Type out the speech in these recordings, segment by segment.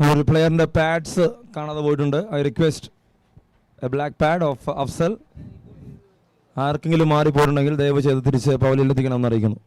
ഒരു പ്ലെയറിൻ്റെ പാഡ്സ് കാണാതെ പോയിട്ടുണ്ട്. I request a black pad of Afsal. ആർക്കെങ്കിലും മാറിപ്പോയിട്ടുണ്ടെങ്കിൽ ദയവ് ചെയ്ത് തിരിച്ച് പവലിലെത്തിക്കണമെന്ന് അറിയിക്കുന്നു.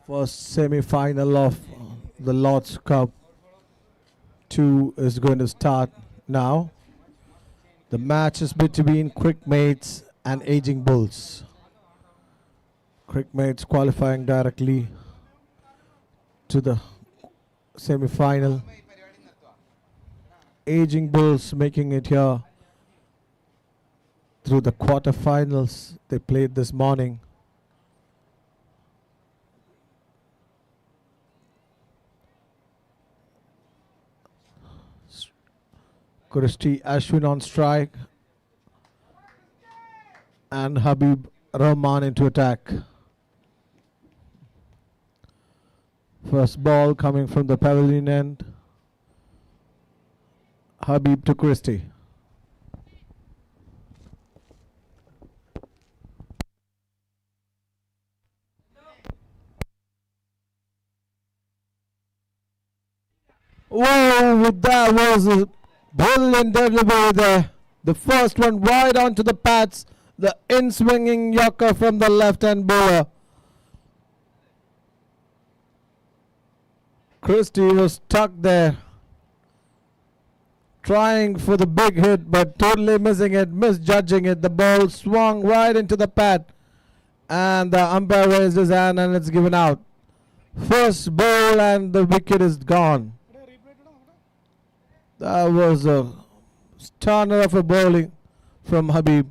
First semi-final of the Lord's Cup 2 is going to start now. The match is between CRICMATES and AGEING Bulls. CRICMATES qualifying directly to the semi-final. AGEING Bulls making it here through the quarterfinals they played this morning. Christy Ashwin on strike and Habib Rahman into attack. First ball coming from the pavilion end. Habib to Christy. Whoa, that was a brilliant delivery there. The first one wide onto the pads. The in-swinging yorker from the left-hand bowler. Christie was stuck there, trying for the big hit, but totally missing it, misjudging it. The ball swung right into the pad, and the umpire raised his hand and it's given out. First ball and the wicket is gone. That was a stunner of a bowling from Habib.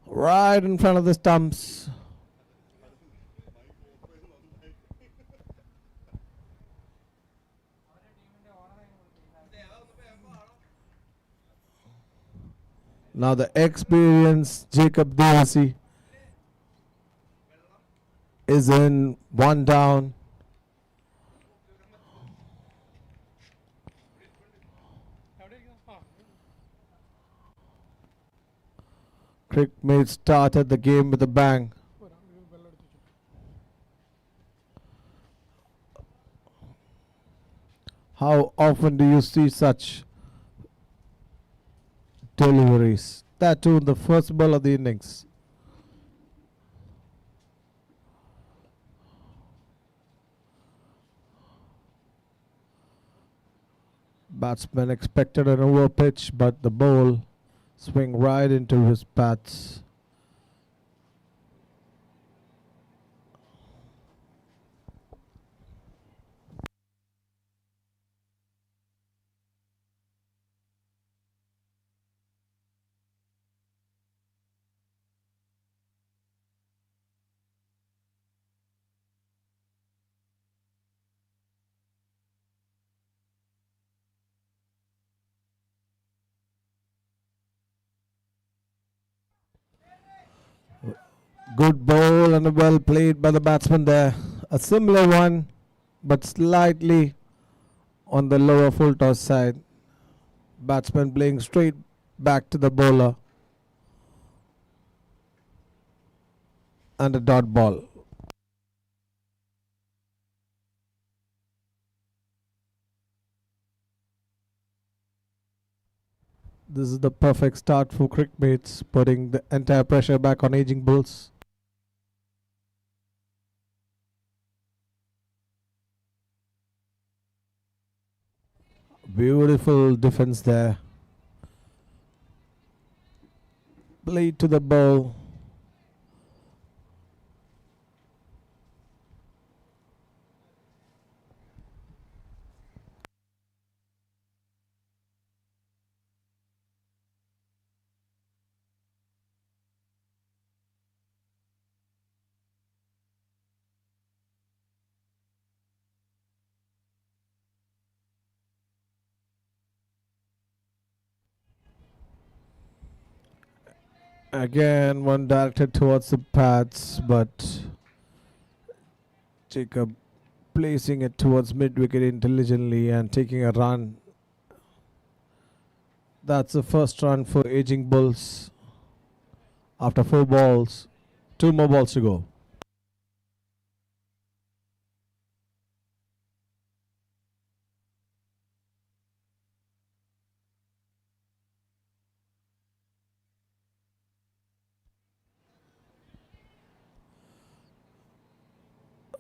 Right in front of the stumps. Now the experienced Jacob Devasi is in one down. CRICMATES started the game with a bang. How often do you see such deliveries? That too in the first ball of the innings. Batsman expected an over pitch, but the ball swing right into his pads. Good ball and well played by the batsman there. A similar one, but slightly on the lower full toss side. Batsman playing straight back to the bowler. And a dot ball. This is the perfect start for CRICMATES, putting the entire pressure back on AGEING Bulls. Beautiful defense there. Played to the ball. Again, one directed towards the pads, but Jacob placing it towards mid-wicket intelligently and taking a run. That's the first run for AGEING Bulls after 4 balls. 2 more balls to go.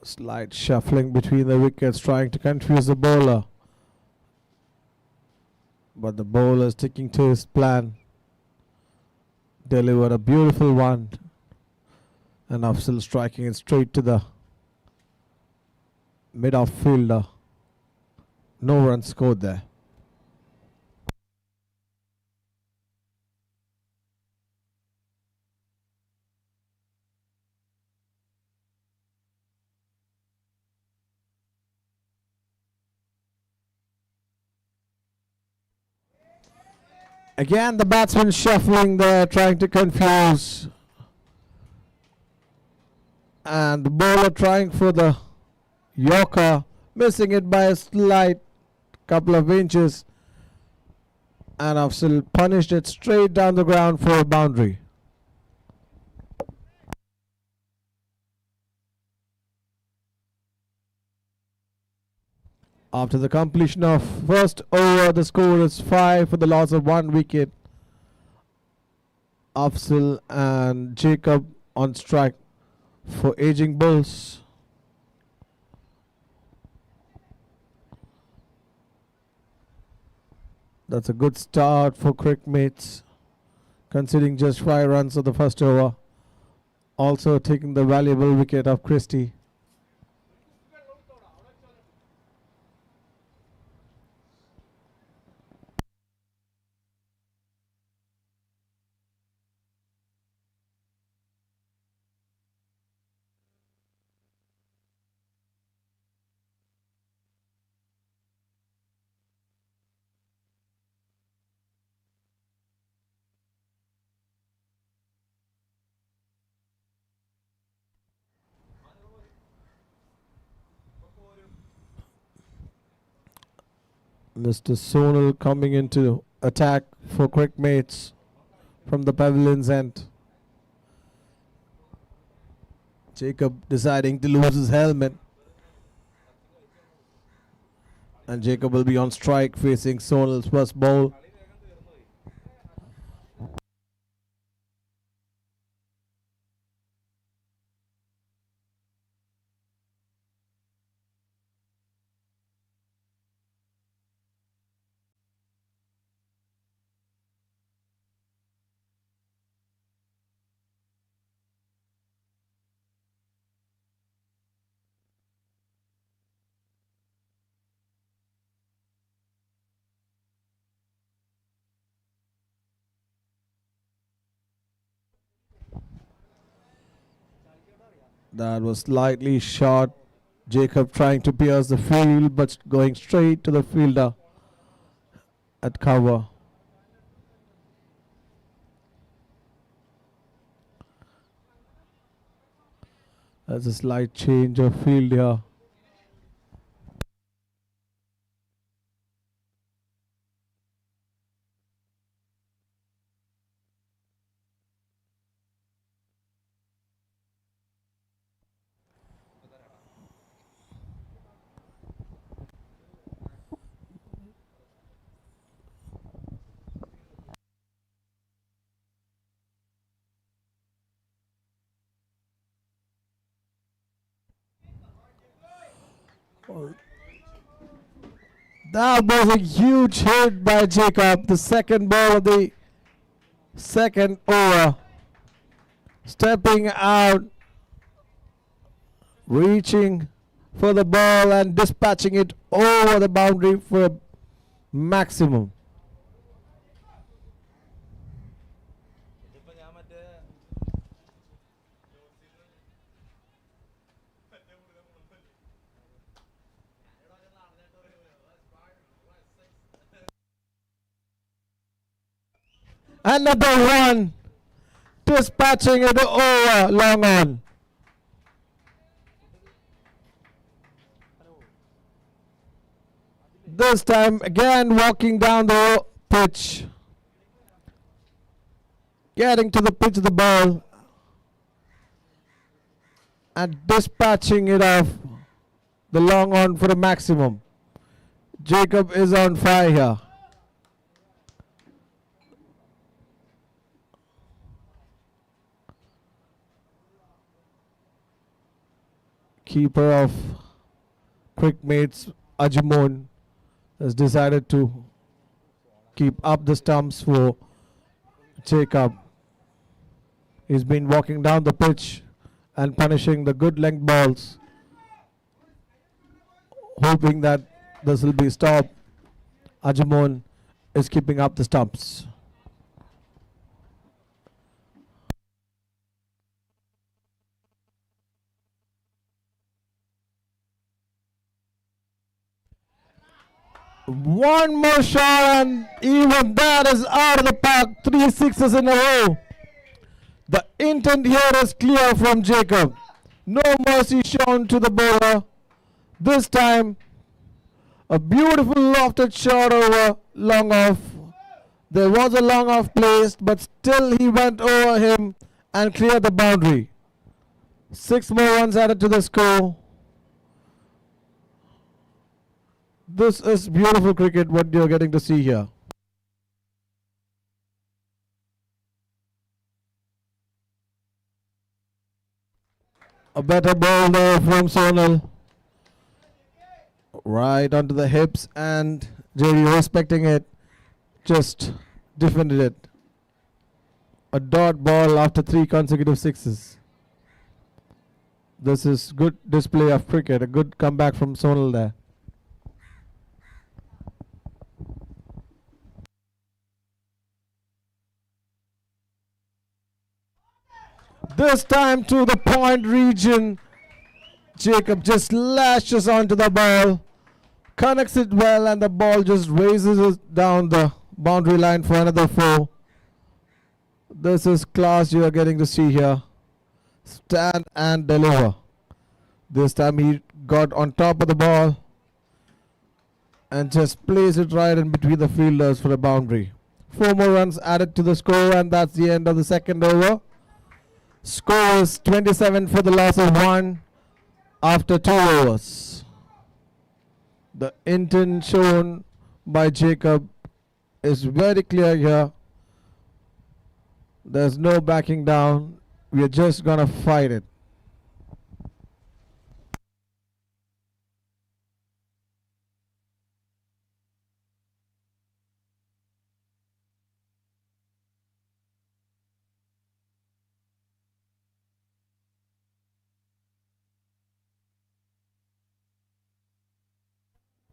Slight shuffling between the wickets, trying to confuse the bowler. But the bowler is sticking to his plan. Delivered a beautiful one. And Afzal striking it straight to the mid-off fielder. No runs scored there. Again, the batsman shuffling there, trying to confuse. And the bowler trying for the Yorker, missing it by a slight couple of inches. And Afzal punished it straight down the ground for a boundary. After the completion of first over, the score is 5 for the loss of 1 wicket. Afzal and Jacob on strike for AGEING Bulls. That's a good start for CRICMATES, conceding just 5 runs of the first over. Also taking the valuable wicket of Christie. Mr. Sonal coming into attack for CRICMATES from the pavilion's end. Jacob deciding to lose his helmet. And Jacob will be on strike facing Sonal's first ball. That was slightly short. Jacob trying to pierce the field but going straight to the fielder at cover. There's a slight change of field here. That was a huge hit by Jacob. The second ball of the second over. Stepping out, reaching for the ball and dispatching it over the boundary for a maximum. Another one, dispatching it over long on. This time again walking down the pitch, getting to the pitch of the ball and dispatching it off the long on for a maximum. Jacob is on fire here. keeper of CRICMATES, Ajimon, has decided to keep up the stumps for Jacob. He's been walking down the pitch and punishing the good length balls, hoping that this will be stopped. Ajimon is keeping up the stumps. One more shot and even that is out of the park. 3 sixes in a row. The intent here is clear from Jacob. No mercy shown to the bowler. This time a beautiful lofted shot over long off. There was a long off placed, but still he went over him and cleared the boundary. 6 more runs added to the score. This is beautiful cricket, what you're getting to see here. A better ball there from Sonal. Right onto the hips, and JD, respecting it, just defended it. A dot ball after 3 consecutive sixes. This is good display of cricket, a good comeback from Sonal there. This time to the point region. Jacob just lashes onto the ball, connects it well, and the ball just raises it down the boundary line for another 4. This is class you are getting to see here. Stand and deliver. This time he got on top of the ball and just placed it right in between the fielders for a boundary. 4 more runs added to the score, and that's the end of the second over. Score is 27 for the loss of 1 after 2 overs. The intent shown by Jacob is very clear here. There's no backing down. We are just gonna fight it.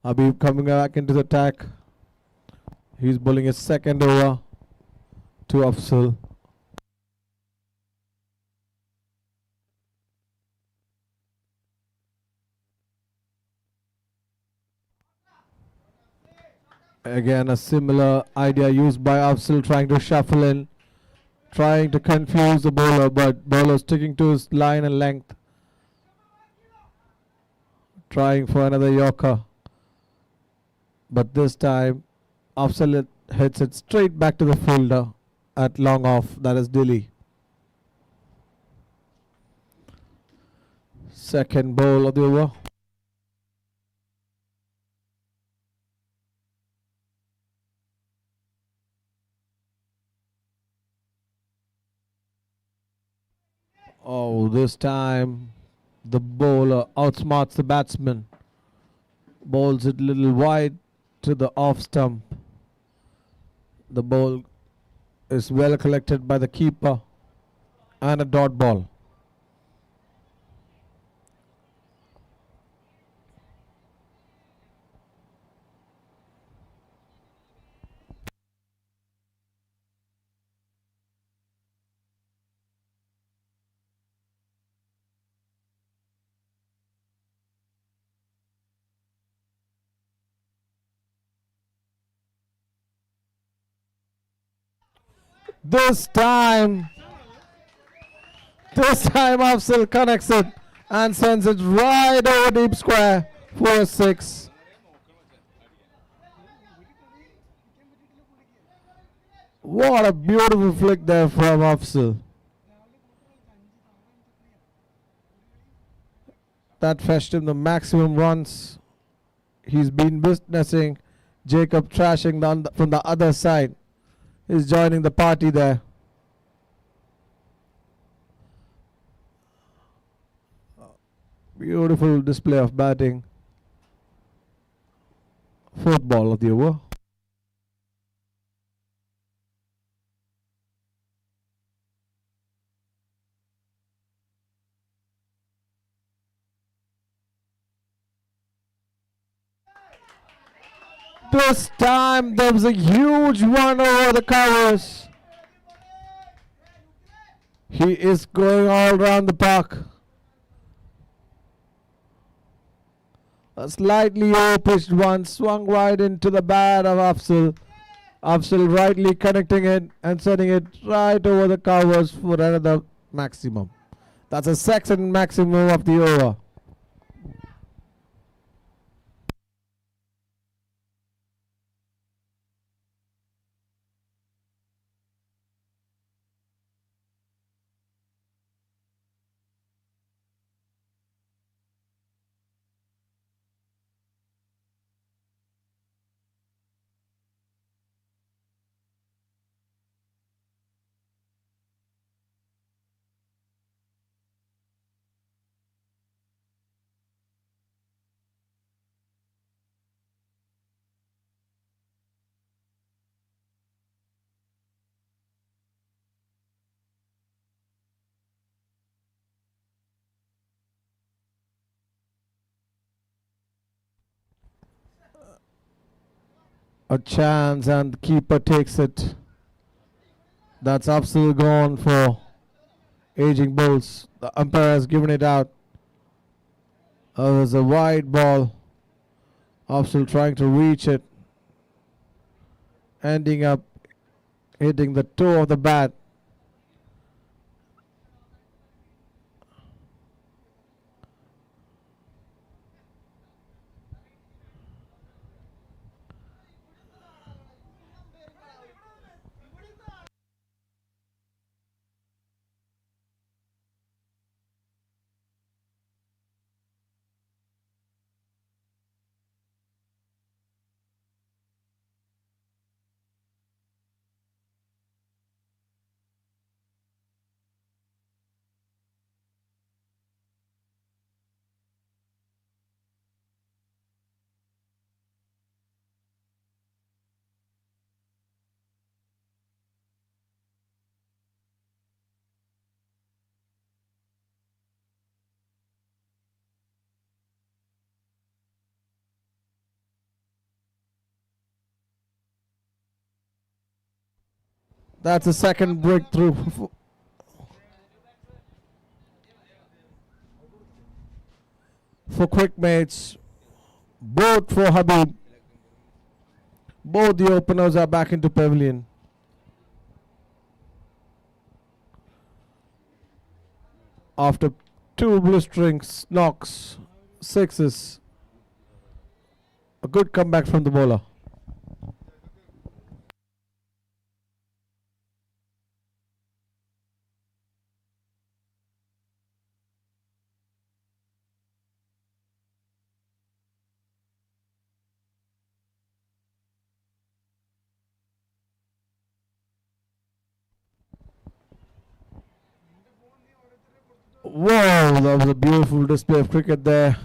Habib coming back into the attack. He's bowling his second over to Afzal. Again, a similar idea used by Afzal, trying to shuffle in, trying to confuse the bowler, but bowler sticking to his line and length, trying for another Yorker. But this time Afzal hits it straight back to the fielder at long off, that is Dilly. Second ball of the over. Oh, this time the bowler outsmarts the batsman. Bowls it a little wide to the off stump. The ball is well collected by the keeper, and a dot ball. This time Afzal connects it and sends it right over deep square for a 6. What a beautiful flick there from Afzal. That fetched him the maximum runs he's been witnessing. Jacob trashing from the other side. He's joining the party there. Beautiful display of batting. Fourth ball of the over. This time there was a huge one over the covers. He is going all around the park. A slightly over-pitched one swung wide into the bat of Afzal. Afzal rightly connecting it and sending it right over the covers for another maximum. That's a second maximum of the over. A chance and the keeper takes it. That's absolutely gone for aging bowls. The umpire has given it out. It was a wide ball. Afzal trying to reach it, ending up hitting the toe of the bat. That's a second breakthrough for CRICMATES. Both for Habib. Both the openers are back into pavilion. After two blistering knocks, sixes. A good comeback from the bowler. Whoa, that was a beautiful display of cricket there.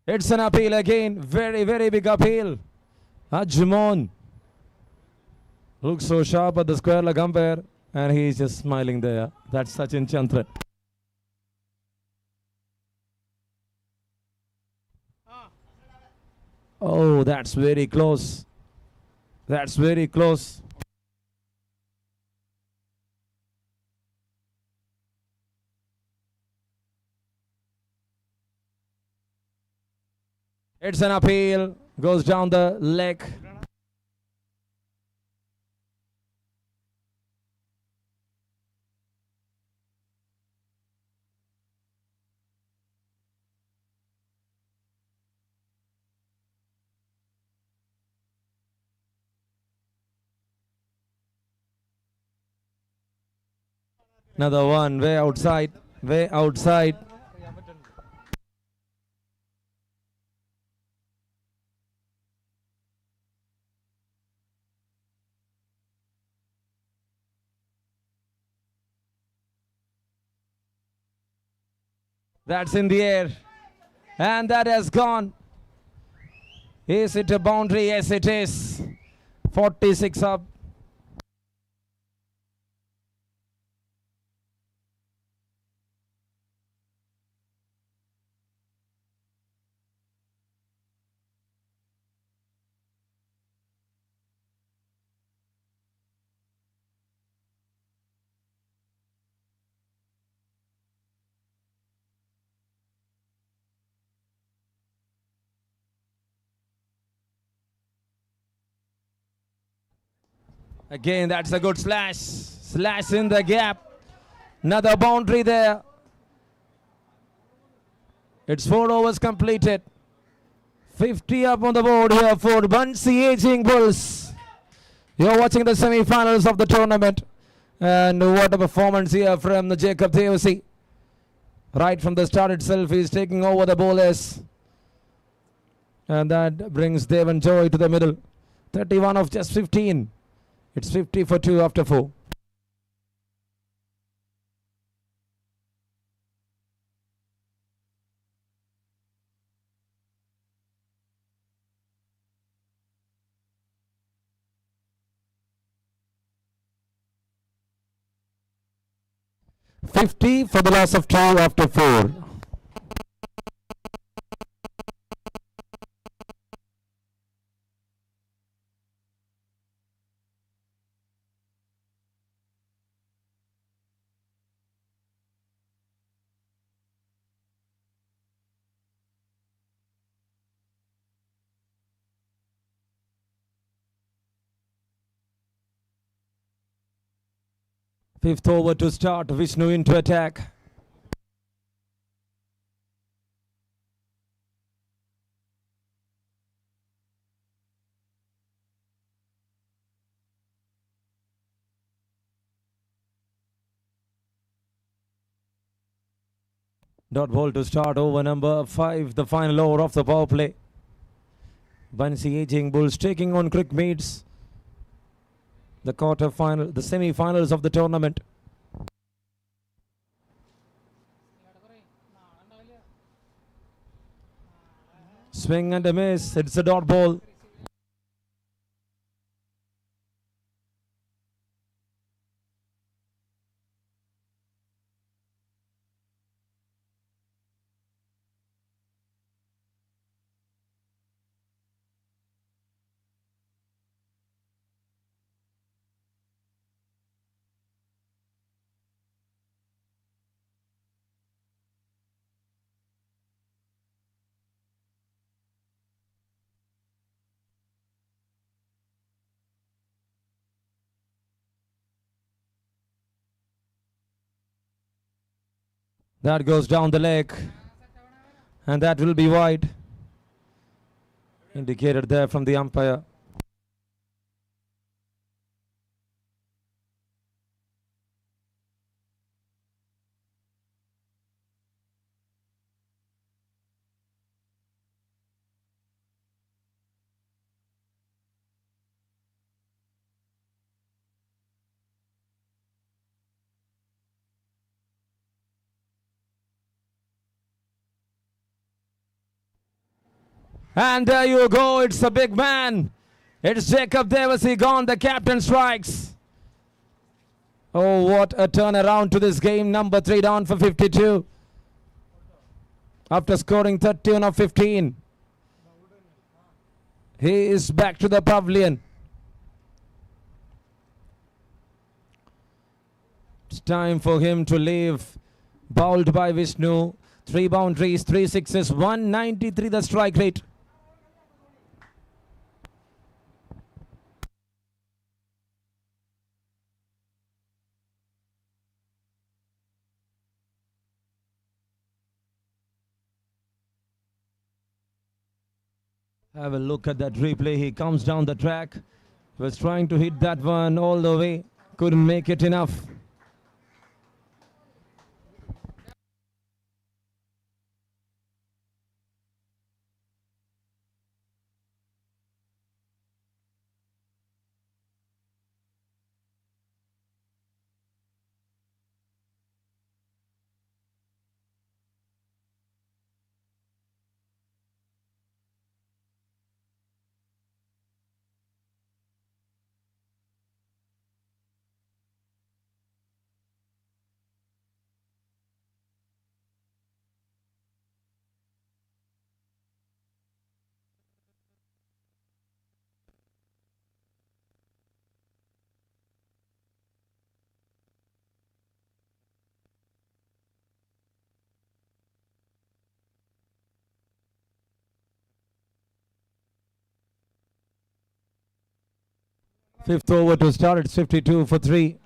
It's an appeal again. Very, very big appeal. Ajmon looks so sharp at the square leg umpire, and he's just smiling there. That's Sachin Chandra. Oh, that's very close. That's very close. It's an appeal. Goes down the leg. Another one way outside. Way outside. That's in the air. And that has gone. Is it a boundary? Yes, it is. 46 up. Again, that's a good slash. Slash in the gap. Another boundary there. It's 4 overs completed. 50 up on the board here for BANSI Aging Bulls. You're watching the semi-finals of the tournament. And what a performance here from the Jacob Devasi. Right from the start itself, he's taking over the bowlers. And that brings Devan Joy to the middle. 31 of just 15. It's 50 for 2 after 4. $50 for the loss of 2 after 4. Fifth over to start. Vishnu into attack. Dot ball to start over number 5, the final over of the power play. BANSI Aging Bulls taking on CRICMATES, the quarter-final, the semi-finals of the tournament. Swing and a miss. It's a dot ball. That goes down the leg. And that will be wide. Indicated there from the umpire. And there you go. It's a big man. It's Jacob Devasi gone. The captain strikes. Oh, what a turnaround to this game. Number 3 down for 52. After scoring 13 of 15. He is back to the pavilion. It's time for him to leave. Bowled by Vishnu. 3 boundaries, 3 sixes, 193 the strike rate. Have a look at that replay. He comes down the track. Was trying to hit that one all the way. Couldn't make it enough. Fifth over to start. It's 52 for 3.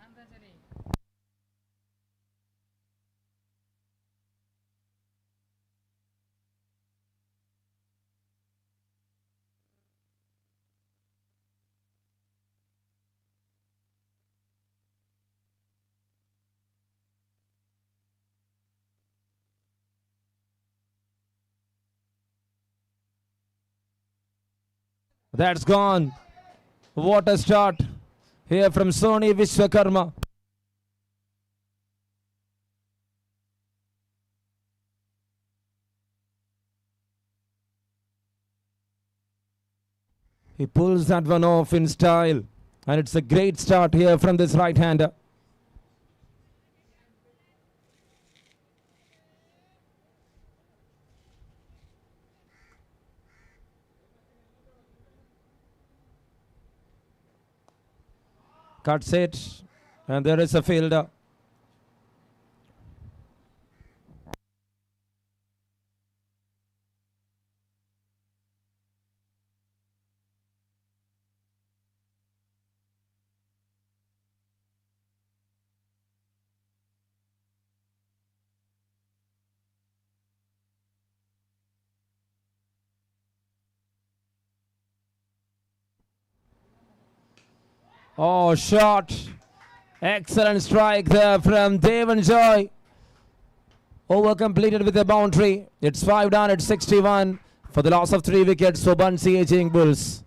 That's gone. What a start here from Sony Vishwakarma. He pulls that one off in style. And it's a great start here from this right-hander. Cuts it. And there is a fielder. Oh, shot. Excellent strike there from Devan Joy. Over completed with a boundary. It's 5 down at 61 for the loss of 3 wickets for BANSI AGEING Bulls.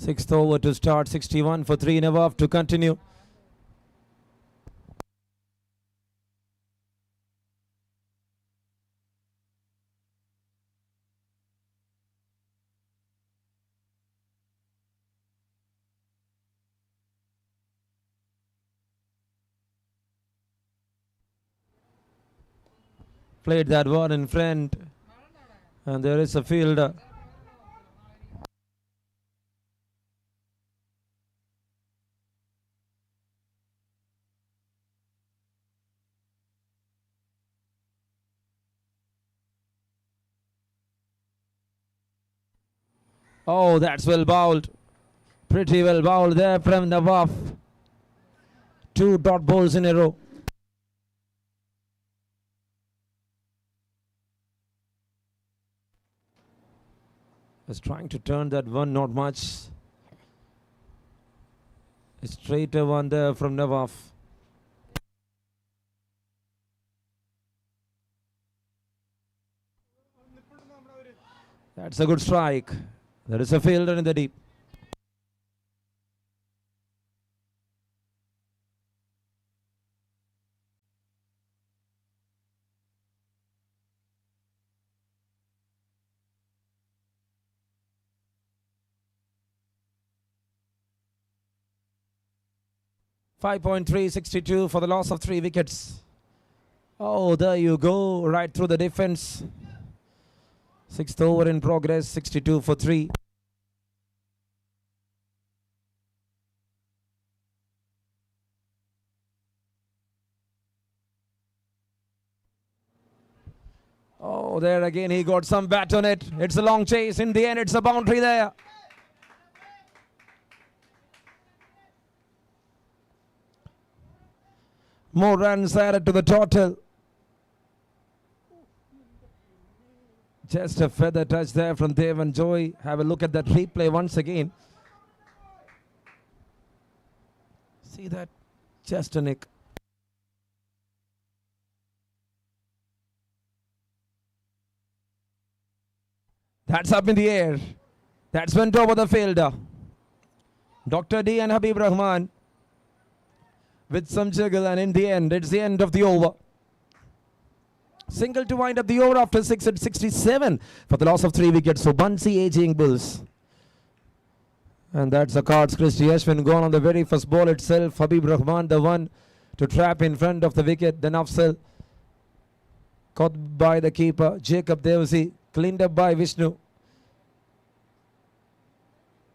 Sixth over to start, 61 for 3 and above to continue. Played that one in front. And there is a fielder. Oh, that's well bowled. Pretty well bowled there from Nawaf. 2 dot balls in a row. Was trying to turn that one, not much. A straighter one there from Nawaf. That's a good strike. There is a fielder in the deep. .362 for the loss of 3 wickets. Oh, there you go, right through the defense. 6th over in progress, 62 for 3. Oh, there again he got some bat on it. It's a long chase. In the end, it's a boundary there. More runs added to the total. Just a feather touch there from Devan Joy. Have a look at that replay once again. See that? Just a nick. That's up in the air. That's went over the fielder. Dr. D and Habib Rahman with some juggle, and in the end, it's the end of the over. Single to wind up the over after 6 at 67 for the loss of 3 wickets. So BANSI AGEING Bulls. And that's the cards. Christy Ashwin gone on the very first ball itself. Habib Rahman the one to trap in front of the wicket. Then Afzal caught by the keeper. Jacob Devasi cleaned up by Vishnu.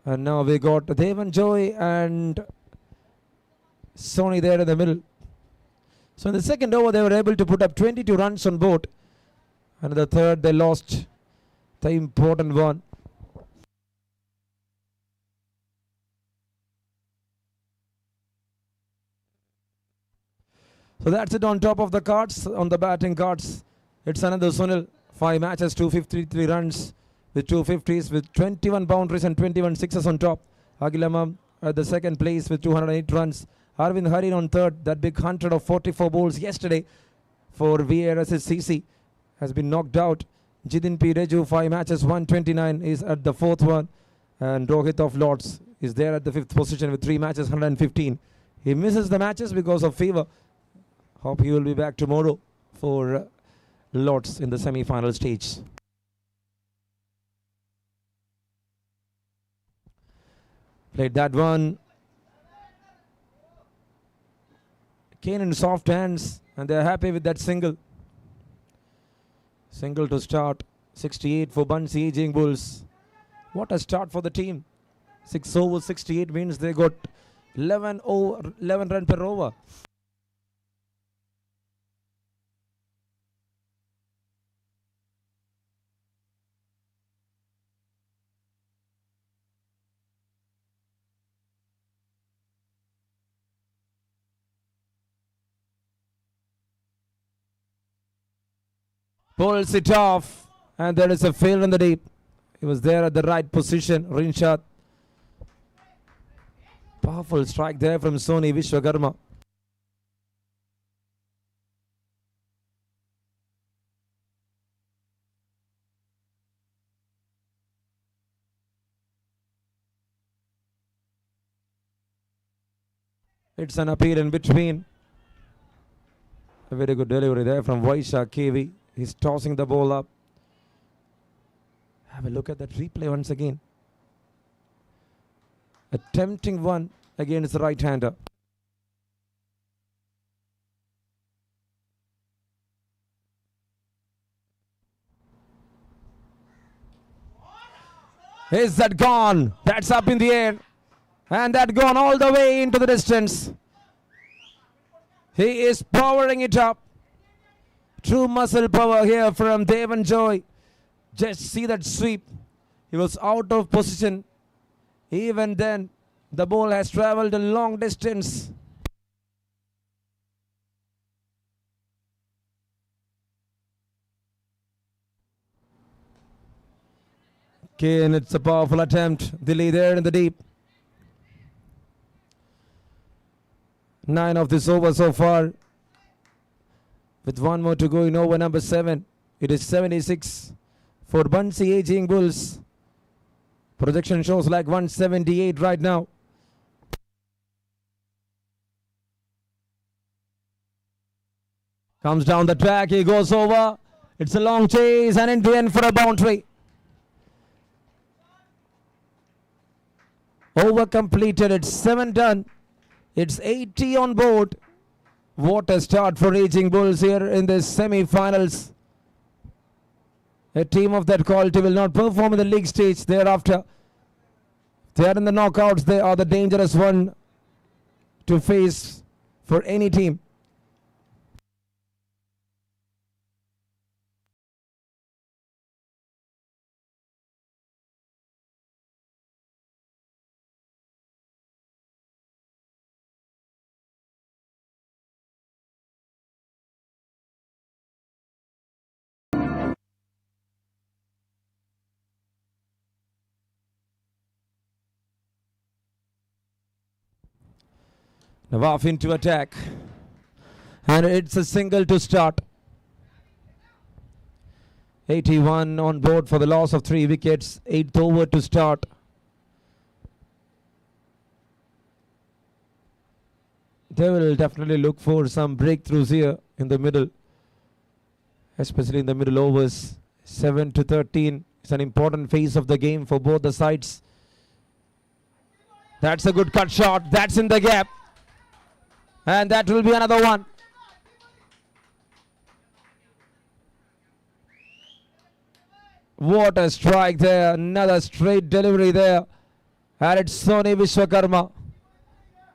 And now we got Devan Joy and Sony there in the middle. So in the second over, they were able to put up 22 runs on board. And in the third, they lost the important one. So that's it on top of the cards. On the batting cards, it's another Sunil. 5 matches, 253 runs with 250s with 21 boundaries and 21 sixes on top. Agilamam at the second place with 208 runs. Arvind Harin on third. That big 100 of 44 balls yesterday for VRSCC has been knocked out. Jidin P. Reju, 5 matches, 129 is at the fourth one. And Rohit of Lords is there at the 5th position with 3 matches, 115. He misses the matches because of fever. Hope he will be back tomorrow for Lords in the semi-final stage. Played that one. Kane in soft hands, and they're happy with that single. Single to start. 68 for BANSI AGEING Bulls. What a start for the team. 6 over 68 means they got 11 run per over. Pulls it off, and there is a field in the deep. He was there at the right position. Rinshad. Powerful strike there from Sony Vishwakarma. It's an appeal in between. A very good delivery there from Vaishak KV. He's tossing the ball up. Have a look at that replay once again. A tempting one against the right-hander. Is that gone? That's up in the air. And that gone all the way into the distance. He is powering it up. True muscle power here from Devan Joy. Just see that sweep. He was out of position. Even then, the ball has traveled a long distance. Again, it's a powerful attempt. Delay there in the deep. 9 of this over so far. With one more to go in over number 7. It is 76 for BANSI AGEING Bulls. Projection shows like 178 right now. Comes down the track, he goes over. It's a long chase and in the end for a boundary. Over completed, it's 7 done. It's 80 on board. What a start for AGEING Bulls here in the semi-finals. A team of that quality will not perform in the league stage thereafter. They are in the knockouts. They are the dangerous one to face for any team. Nawaf into attack. And it's a single to start. 81 on board for the loss of 3 wickets. 8th over to start. They will definitely look for some breakthroughs here in the middle. Especially in the middle overs. 7 to 13. It's an important phase of the game for both the sides. That's a good cut shot. That's in the gap. And that will be another one. What a strike there. Another straight delivery there. And it's Sony Vishwakarma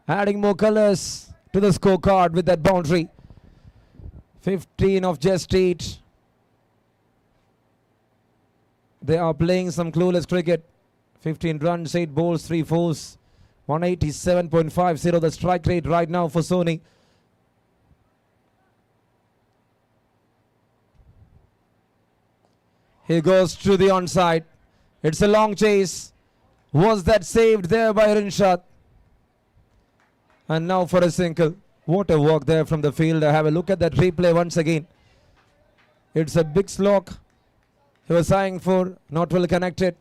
adding more colors to the scorecard with that boundary. 15 of just 8. They are playing some clueless cricket. 15 runs, 8 balls, 3 fours. 187.50 the strike rate right now for Sony. He goes to the onside. It's a long chase. Was that saved there by Rinshad? And now for a single. What a walk there from the field. Have a look at that replay once again. It's a big slog. He was eyeing for, not well connected.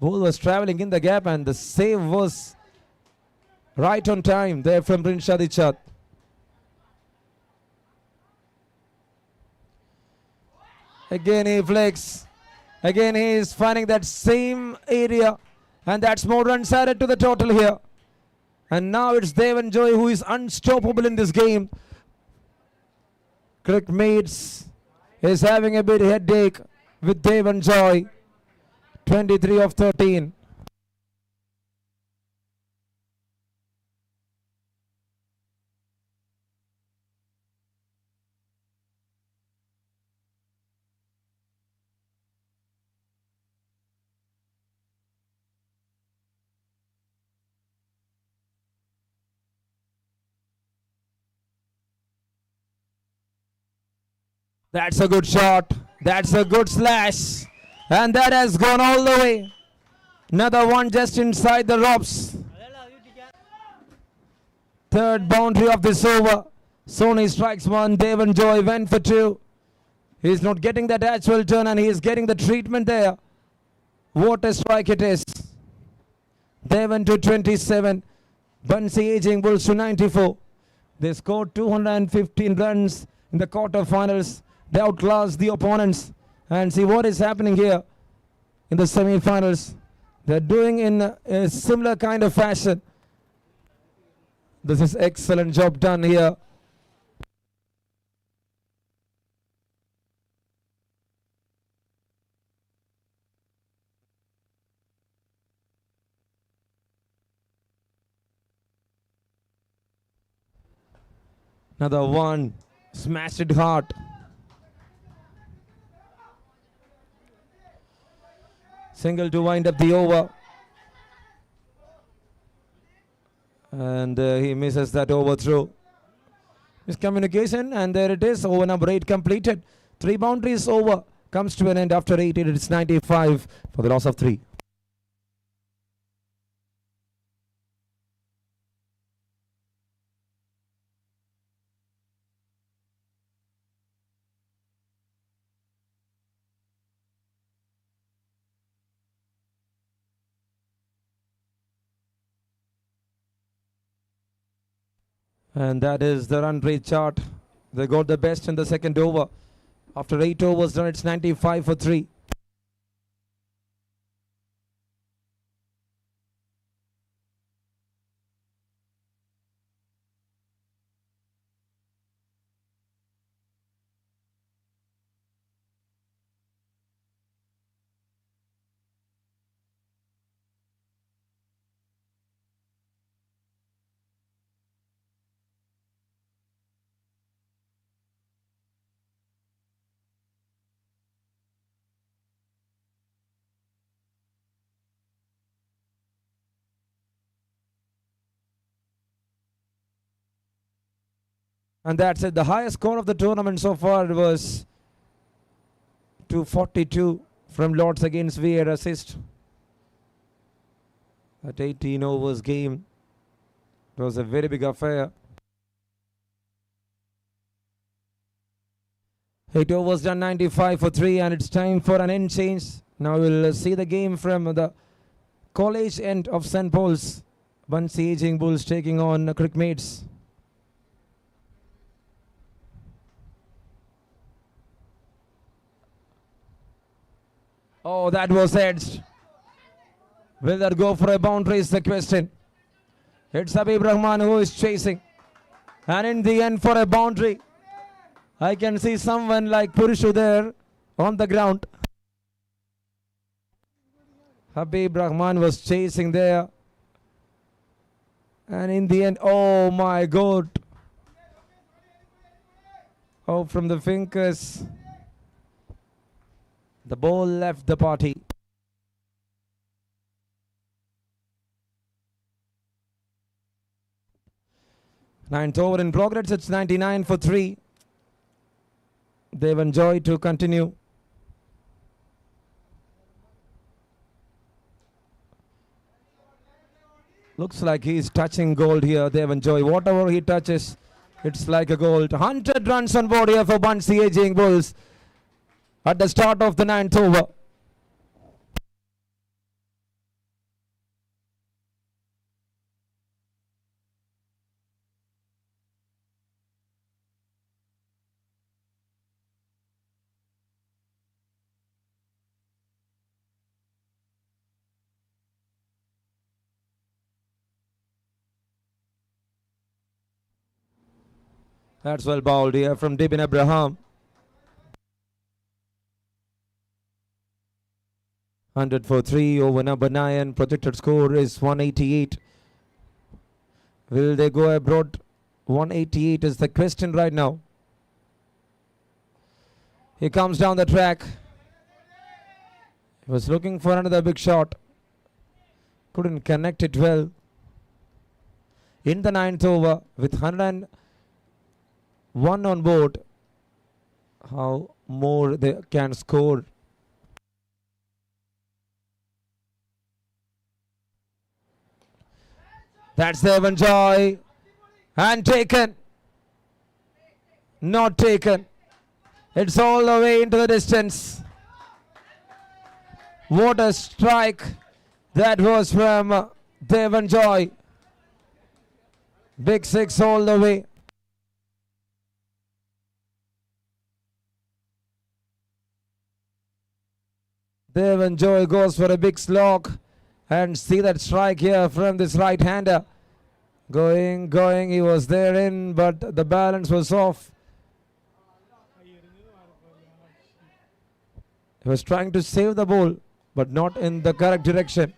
Ball was travelling in the gap and the save was right on time there from Rinshad Ichad. Again he flicks. Again he is finding that same area. And that's more runs added to the total here. And now it's Devan Joy who is unstoppable in this game. CRICMATES is having a bit headache with Devan Joy. 23 of 13. That's a good shot. That's a good slash. And that has gone all the way. Another one just inside the ropes. Third boundary of this over. Sony strikes one. Devan Joy went for 2. He's not getting that actual turn and he is getting the treatment there. What a strike it is. Devan to 27. BANSI AGEING Bulls to 94. They scored 215 runs in the quarterfinals. They outclassed the opponents. And see what is happening here in the semi-finals. They're doing in a similar kind of fashion. This is excellent job done here. Another one. Smashed it hard. Single to wind up the over. And he misses that overthrow. Miscommunication and there it is. Over number 8 completed. 3 boundaries over. comes to an end after 18. It's 95 for the loss of 3. And that is the run rate chart. They got the best in the second over. After 8 overs done, it's 95 for 3. And that's it. The highest score of the tournament so far was 242 from Lords against Vieira assist. That 18 overs game. It was a very big affair. 8 overs done, 95 for 3, and it's time for an end change. Now we'll see the game from the college end of St. Paul's. BANSI Aging Bulls taking on CRICMATES. Oh, that was edged. Will that go for a boundary is the question. It's Habib Rahman who is chasing. And in the end for a boundary. I can see someone like Purushu there on the ground. Habib Rahman was chasing there. And in the end, oh my God. Oh, from the fingers. The ball left the party. Ninth over in progress. It's 99 for 3. They've enjoyed to continue. Looks like he's touching gold here. They've enjoyed whatever he touches. It's like a gold. 100 runs on board here for BANSI Aging Bulls at the start of the 9th over. That's well bowled here from Dibin Abraham. 100 for 3 over number 9. Projected score is 188. Will they go abroad? 188 is the question right now. He comes down the track. He was looking for another big shot. Couldn't connect it well. In the 9th over with 101 on board. How more they can score. That's the Evan Joy. And taken. Not taken. It's all the way into the distance. What a strike that was from Devan Joy. Big 6 all the way. Devan Joy goes for a big slog. And see that strike here from this right-hander. Going, he was there in, but the balance was off. He was trying to save the ball, but not in the correct direction.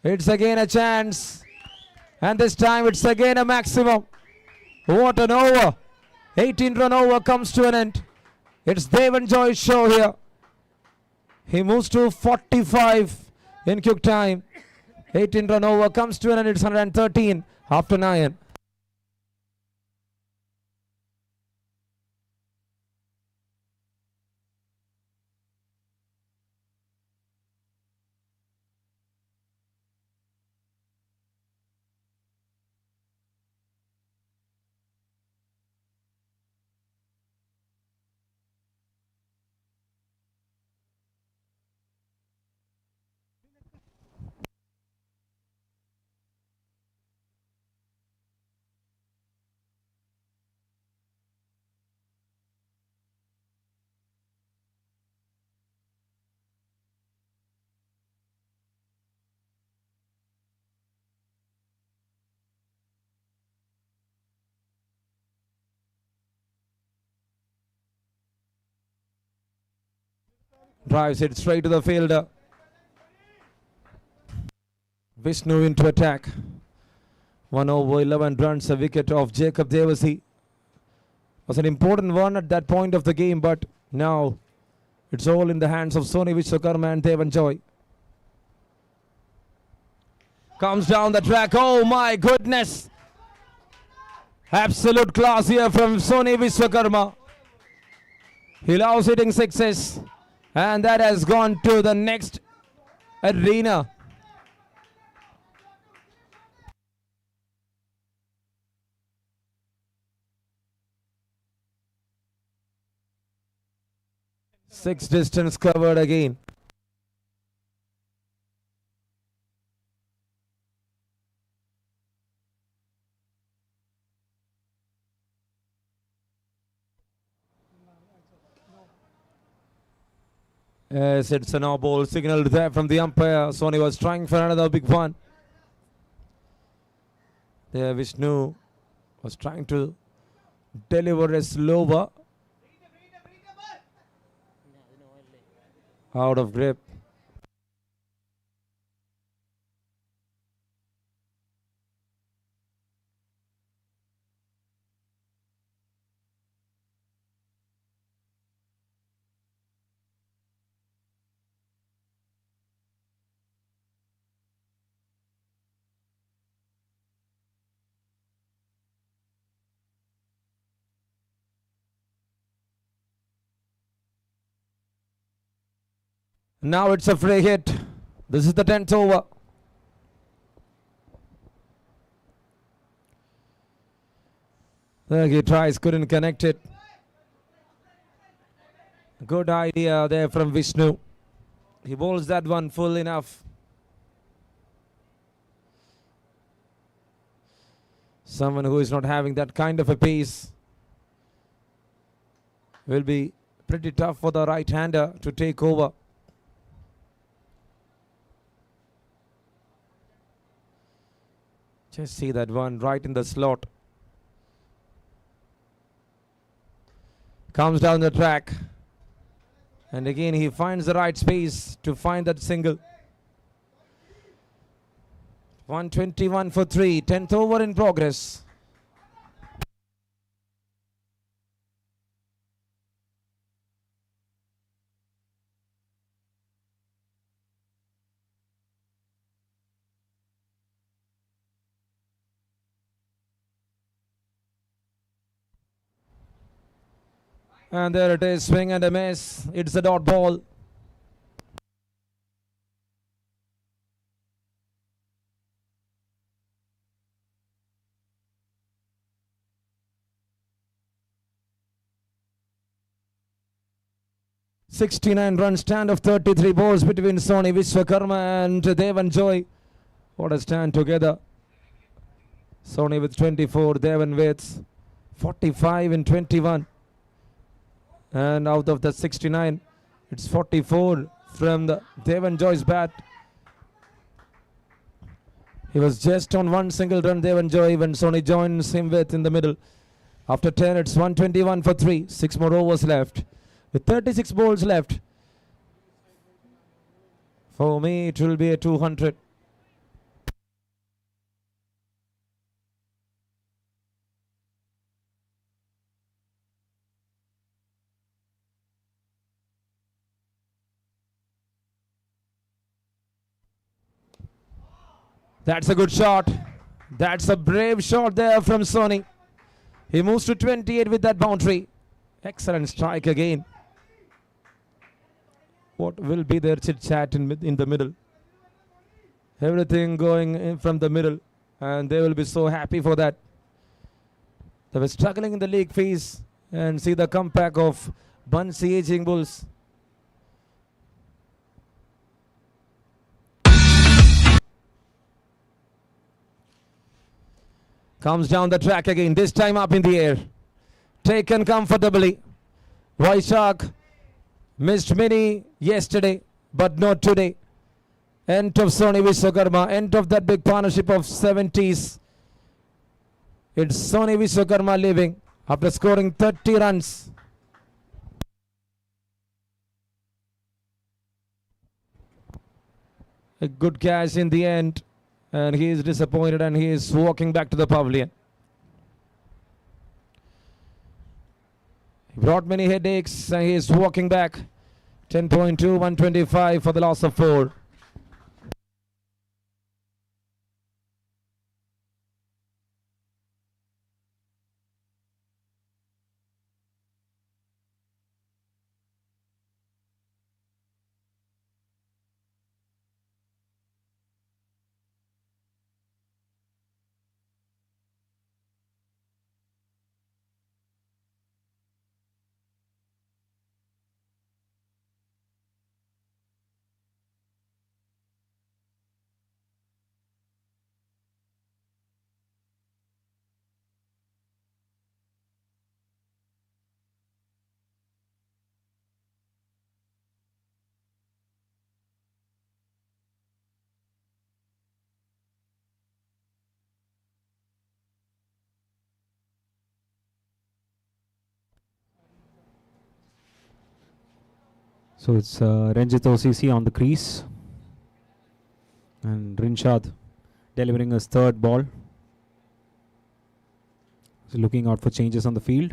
It's again a chance. And this time it's again a maximum. What an over. 18-run over comes to an end. It's Devan Joy's show here. He moves to 45. In quick time, 18-run over comes to an end. It's 113 after 9. Drives it straight to the fielder. Vishnu into attack. 1 over 11 runs, a wicket of Jacob Devasi. Was an important one at that point of the game, but now it's all in the hands of Sony Vishwakarma and Devan Joy. Comes down the track. Oh my goodness! Absolute class here from Sony Vishwakarma. He loves hitting sixes, and that has gone to the next arena. Six distance covered again. Yes, it's a no ball signal there from the umpire. Sony was trying for another big one. There Vishnu was trying to deliver a slower. Out of grip. Now it's a free hit. This is the 10th over. There he tries, couldn't connect it. Good idea there from Vishnu. He bowls that one full enough. Someone who is not having that kind of a pace will be pretty tough for the right-hander to take over. Just see that one right in the slot. Comes down the track. And again he finds the right space to find that single. 121 for 3. 10th over in progress. And there it is, swing and a miss. It's a dot ball. .69 run stand of 33 balls between Sony Vishwakarma and Devan Joy. What a stand together. Sony with 24, Devan with 45 and 21. And out of the 69, it's 44 from the Devan Joy's bat. He was just on one single run, Devan Joy, when Sony joins him with in the middle. After 10, it's 121 for 3. 6 more overs left. With 36 balls left. For me, it will be a 200. That's a good shot. That's a brave shot there from Sony. He moves to 28 with that boundary. Excellent strike again. What will be their chit-chat in the middle? Everything going in from the middle, and they will be so happy for that. They were struggling in the league phase, and see the comeback of BANSI Aging Bulls. Comes down the track again, this time up in the air. Taken comfortably. Vaishak missed many yesterday, but not today. End of Sony Vishwakarma, end of that big partnership of 70s. It's Sony Vishwakarma leaving after scoring 30 runs. A good catch in the end. And he is disappointed and he is walking back to the pavilion. He brought many headaches and he is walking back. 10.2, 125 for the loss of 4. So it's Ranjit OCC on the crease. And Rinshad delivering his third ball. So looking out for changes on the field.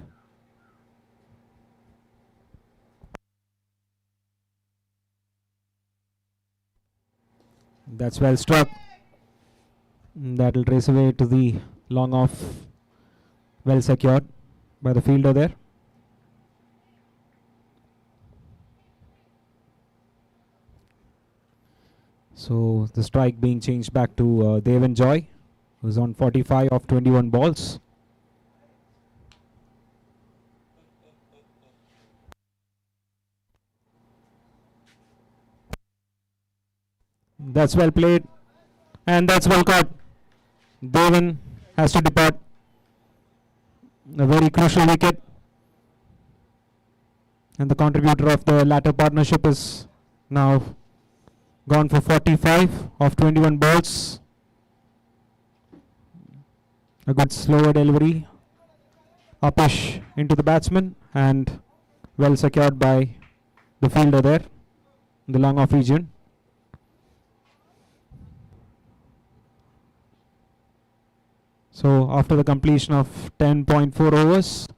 That's well struck. That'll trace away to the long off. Well secured by the fielder there. So the strike being changed back to Devan Joy, who's on 45 of 21 balls. That's well played, and that's well caught. Devan has to depart. A very crucial wicket, and the contributor of the latter partnership is now gone for 45 of 21 balls. A good slower delivery. Upish into the batsman and well secured by the fielder there in the long off region. So after the completion of 10.4 overs,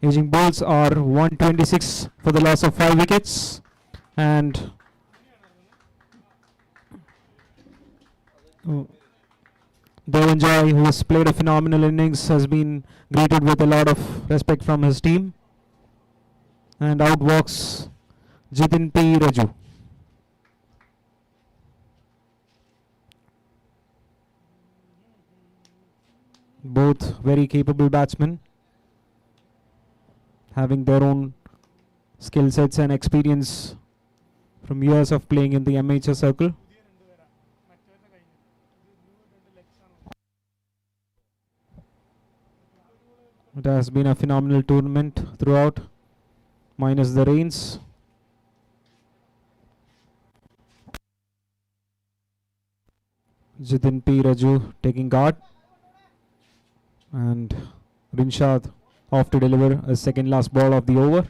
Aging balls are 126 for the loss of 5 wickets, and Devan Joy, who has played a phenomenal innings, has been greeted with a lot of respect from his team. And out walks Jitin P. Raju. Both very capable batsmen, having their own skill sets and experience from years of playing in the amateur circle. It has been a phenomenal tournament throughout, minus the rains. Jitin P. Raju taking guard, and Rinshad off to deliver a second last ball of the over.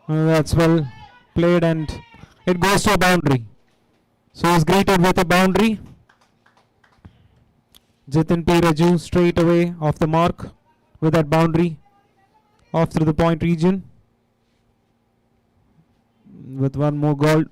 That's well played, and it goes to a boundary. So he's greeted with a boundary. Jitin P. Raju straight away off the mark with that boundary off through the point region with one more goal.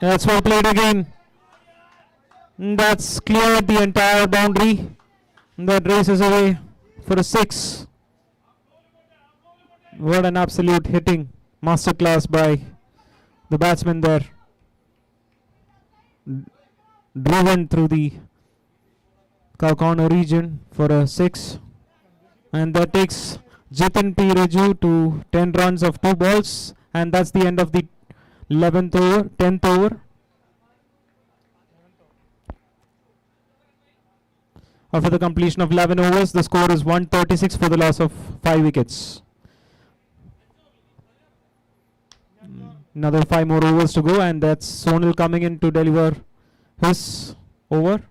That's well played again. That's cleared the entire boundary. That races away for a 6. What an absolute hitting masterclass by the batsman there. Driven through the cow corner region for a 6. And that takes Jitin P. Raju to 10 runs of 2 balls. And that's the end of the 11th over, 10th over. After the completion of 11 overs, the score is 136 for the loss of 5 wickets. Another 5 more overs to go, and that's Sonal coming in to deliver his over.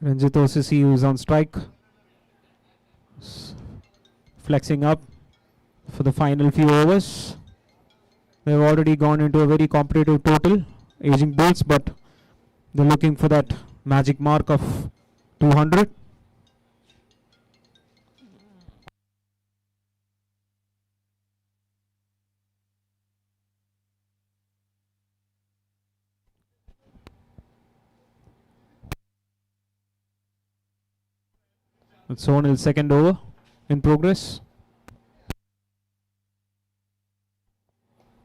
Ranjit OCC, who is on strike, flexing up for the final few overs. They've already gone into a very competitive total, aging bulls, but they're looking for that magic mark of 200. It's Sonal's second over in progress.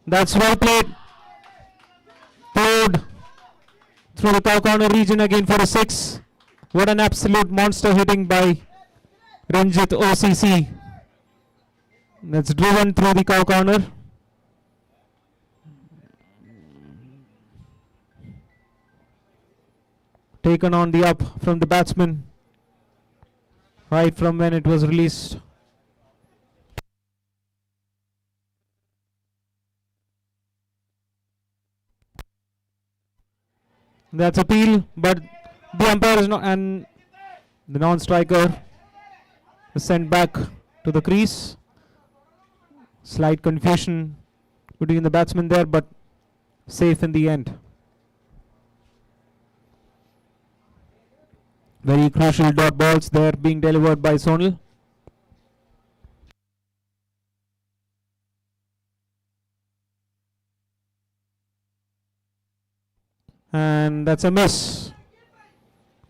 That's well played. Third through the cow corner region again for a 6. What an absolute monster hitting by Ranjit OCC. That's driven through the cow corner. Taken on the up from the batsman right from when it was released. That's appeal, but the umpire is not, and the non-striker is sent back to the crease. Slight confusion between the batsmen there, but safe in the end. Very crucial dot balls there being delivered by Sonal. And that's a miss.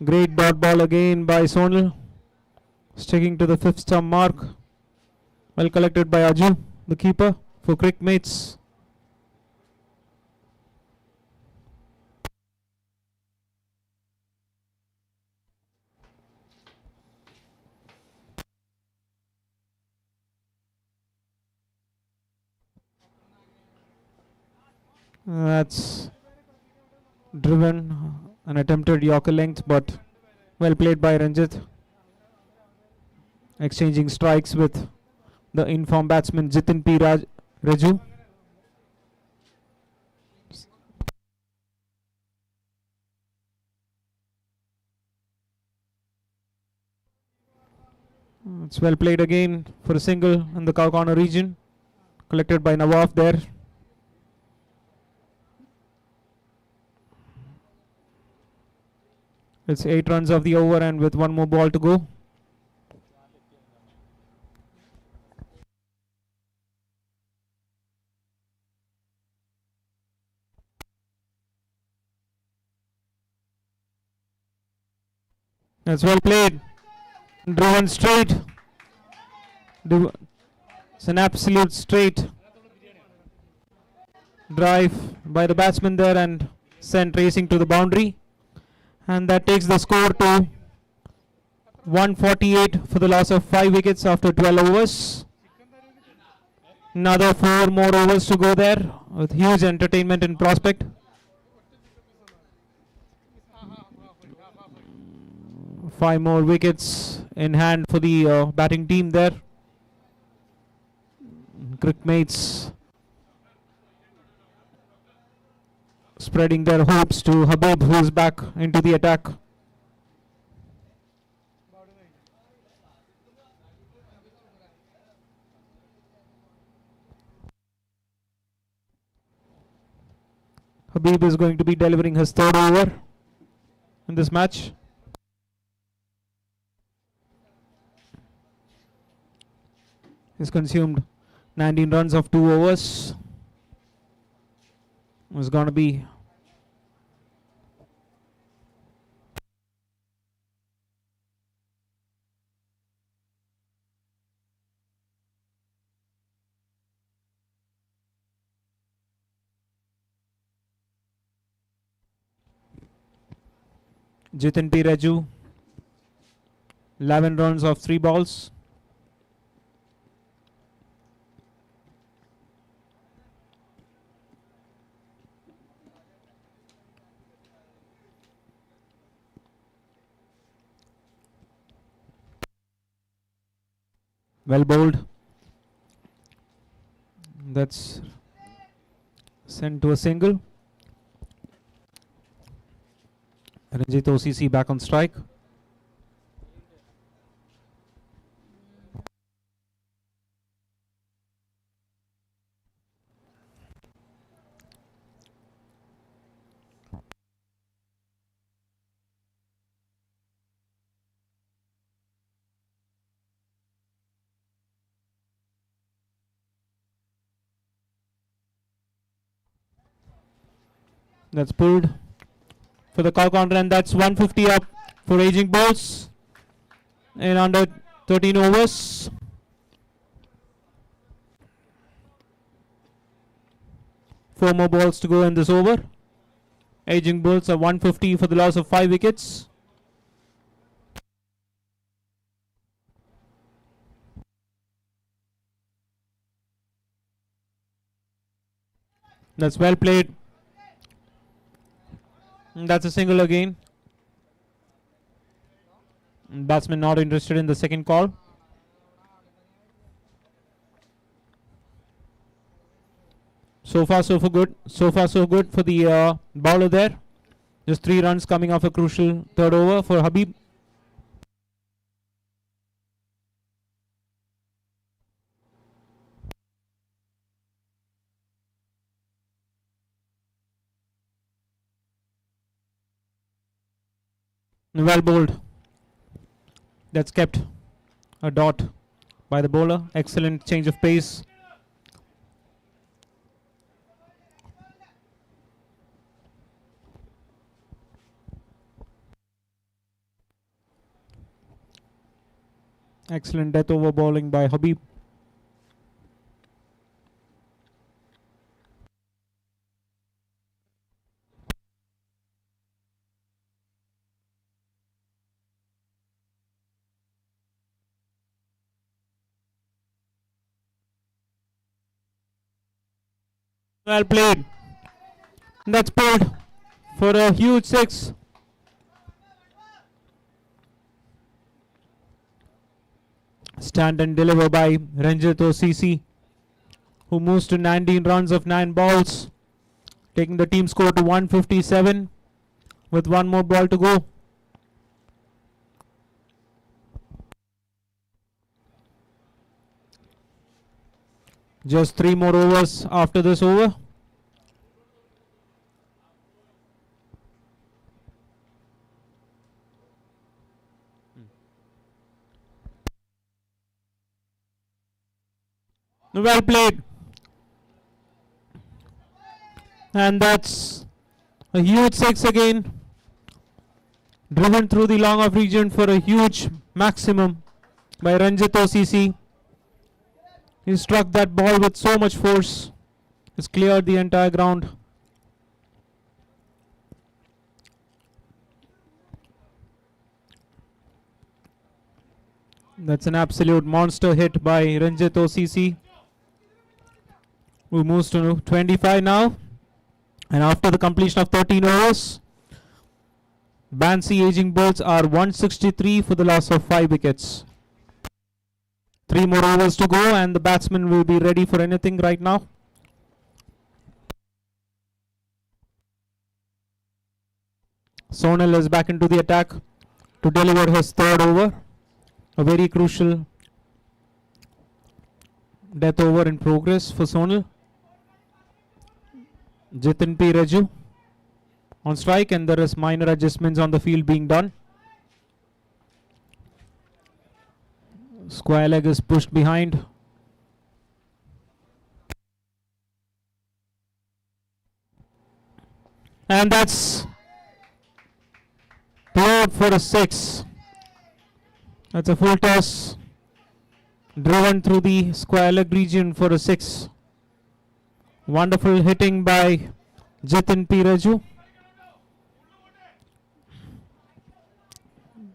Great dot ball again by Sonal. Sticking to the 5th stump mark. Well collected by Aju, the keeper for CRICMATES. That's driven an attempted Yorker length, but well played by Ranjit. Exchanging strikes with the informed batsman Jitin P. Raju. It's well played again for a single in the cow corner region. Collected by Nawaf there. It's 8 runs of the over, and with 1 more ball to go. That's well played. Driven straight. It's an absolute straight drive by the batsman there and sent racing to the boundary. And that takes the score to 148 for the loss of 5 wickets after 12 overs. Another 4 more overs to go there with huge entertainment in prospect. Five more wickets in hand for the batting team there. CRICMATES spreading their hopes to Habib, who is back into the attack. Habib is going to be delivering his 3rd over in this match. He's consumed 19 runs of 2 overs. It's going to be Jitin P. Raju, 11 runs of 3 balls. Well bowled. That's sent to a single. Ranjit OCC back on strike. That's pulled for the cow counter, and that's 150 up for aging balls in under 13 overs. Four more balls to go in this over. Aging Bulls are 150 for the loss of 5 wickets. That's well played. And that's a single again. Batsman not interested in the second call. So far so good. So far so good for the bowler there. Just 3 runs coming off a crucial third over for Habib. Well bowled. That's kept a dot by the bowler. Excellent change of pace. Excellent death over bowling by Habib. Well played. That's pulled for a huge 6. Stand and deliver by Ranjit OCC, who moves to 19 runs of 9 balls, taking the team score to 157 with 1 more ball to go. Just 3 more overs after this over. Well played. And that's a huge 6 again. Driven through the long off region for a huge maximum by Ranjit OCC. He struck that ball with so much force. It's cleared the entire ground. That's an absolute monster hit by Ranjit OCC, who moves to 25 now. And after the completion of 13 overs, BANSI aging balls are 163 for the loss of 5 wickets. 3 more overs to go, and the batsman will be ready for anything right now. Sonal is back into the attack to deliver his third over. A very crucial death over in progress for Sonal. Jitin P. Raju on strike, and there is minor adjustments on the field being done. Square leg is pushed behind. And that's played for a 6. That's a full toss. Driven through the square leg region for a 6. Wonderful hitting by Jitin P. Raju.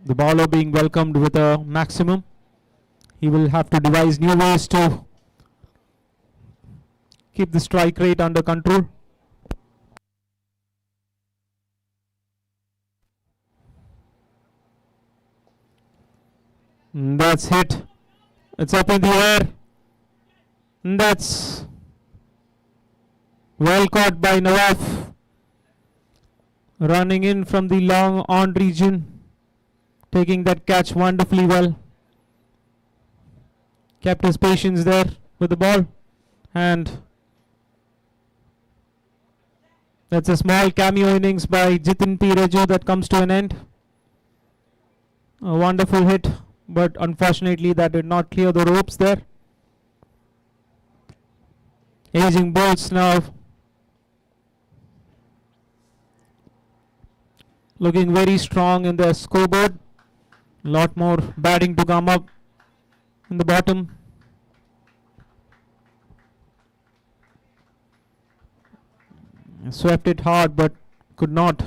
The bowler being welcomed with a maximum. He will have to devise new ways to keep the strike rate under control. That's hit It's up in the air. And that's well caught by Nawaf. Running in from the long on region. Taking that catch wonderfully well. Kept his patience there with the ball. And that's a small cameo innings by Jitin P. Reju that comes to an end. A wonderful hit, but unfortunately that did not clear the ropes there. Aging Bulls now looking very strong in their scoreboard. A lot more batting to come up in the bottom. Swept it hard but could not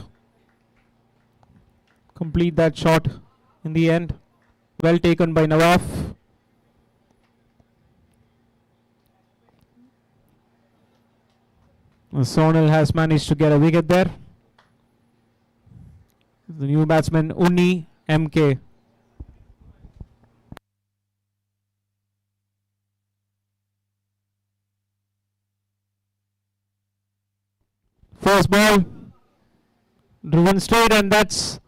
complete that shot in the end. Well taken by Nawaf. Sonal has managed to get a wicket there. The new batsman Unni MK. First ball driven straight, and that's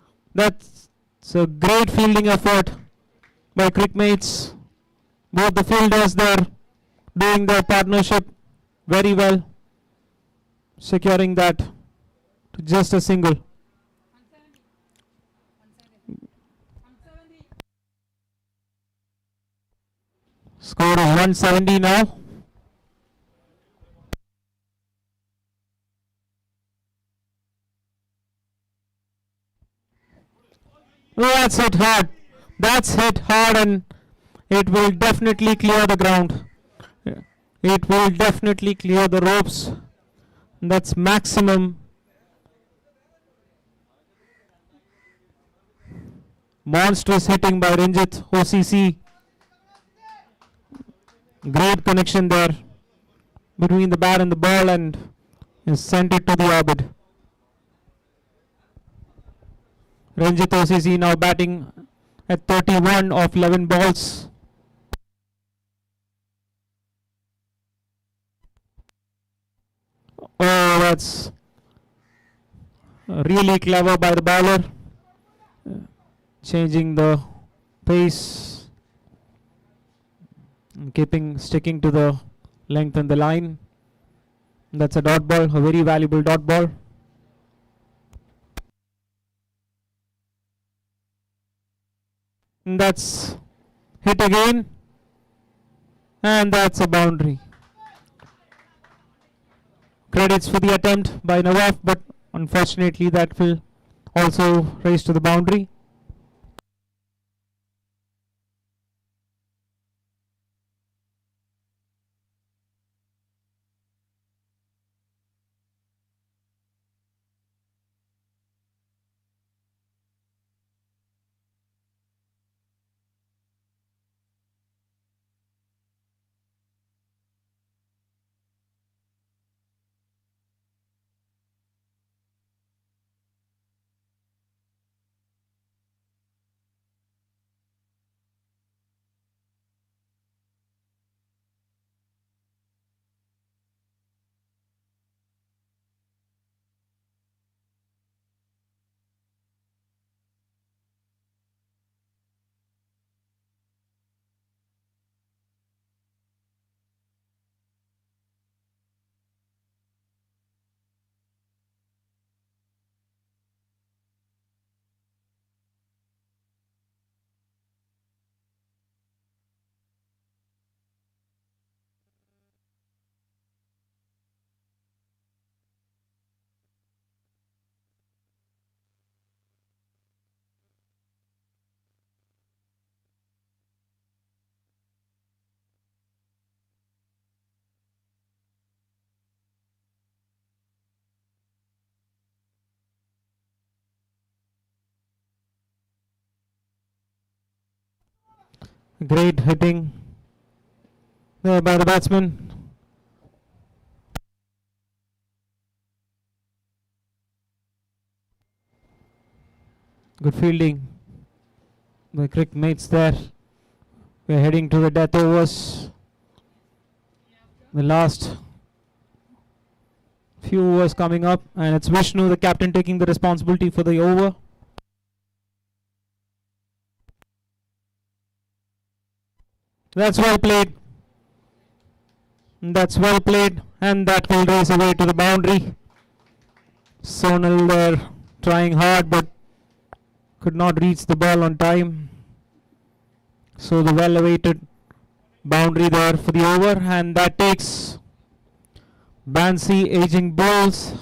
a great fielding effort by CRICMATES. Both the fielders there doing their partnership very well, securing that to just a single. Score is 170 now. Oh, that's hit hard. That's hit hard, and it will definitely clear the ground. It will definitely clear the ropes. That's maximum. Monstrous hitting by Ranjit OCC. Great connection there between the bat and the ball, and is sent it to the orbit. Ranjit OCC now batting at 31 of 11 balls. Oh, that's really clever by the bowler. Changing the pace, sticking to the length and the line. That's a dot ball, a very valuable dot ball. And that's hit again, and that's a boundary. Credits for the attempt by Nawaf, but unfortunately that will also raise to the boundary. Great hitting there by the batsman. Good fielding by CRICMATES there. We're heading to the death overs. The last few overs coming up, and it's Vishnu, the captain, taking the responsibility for the over. That's well played. That's well played, and that will race away to the boundary. Sonal there trying hard but could not reach the ball on time. So the well awaited boundary there for the over, and that takes BANSI Aging Bulls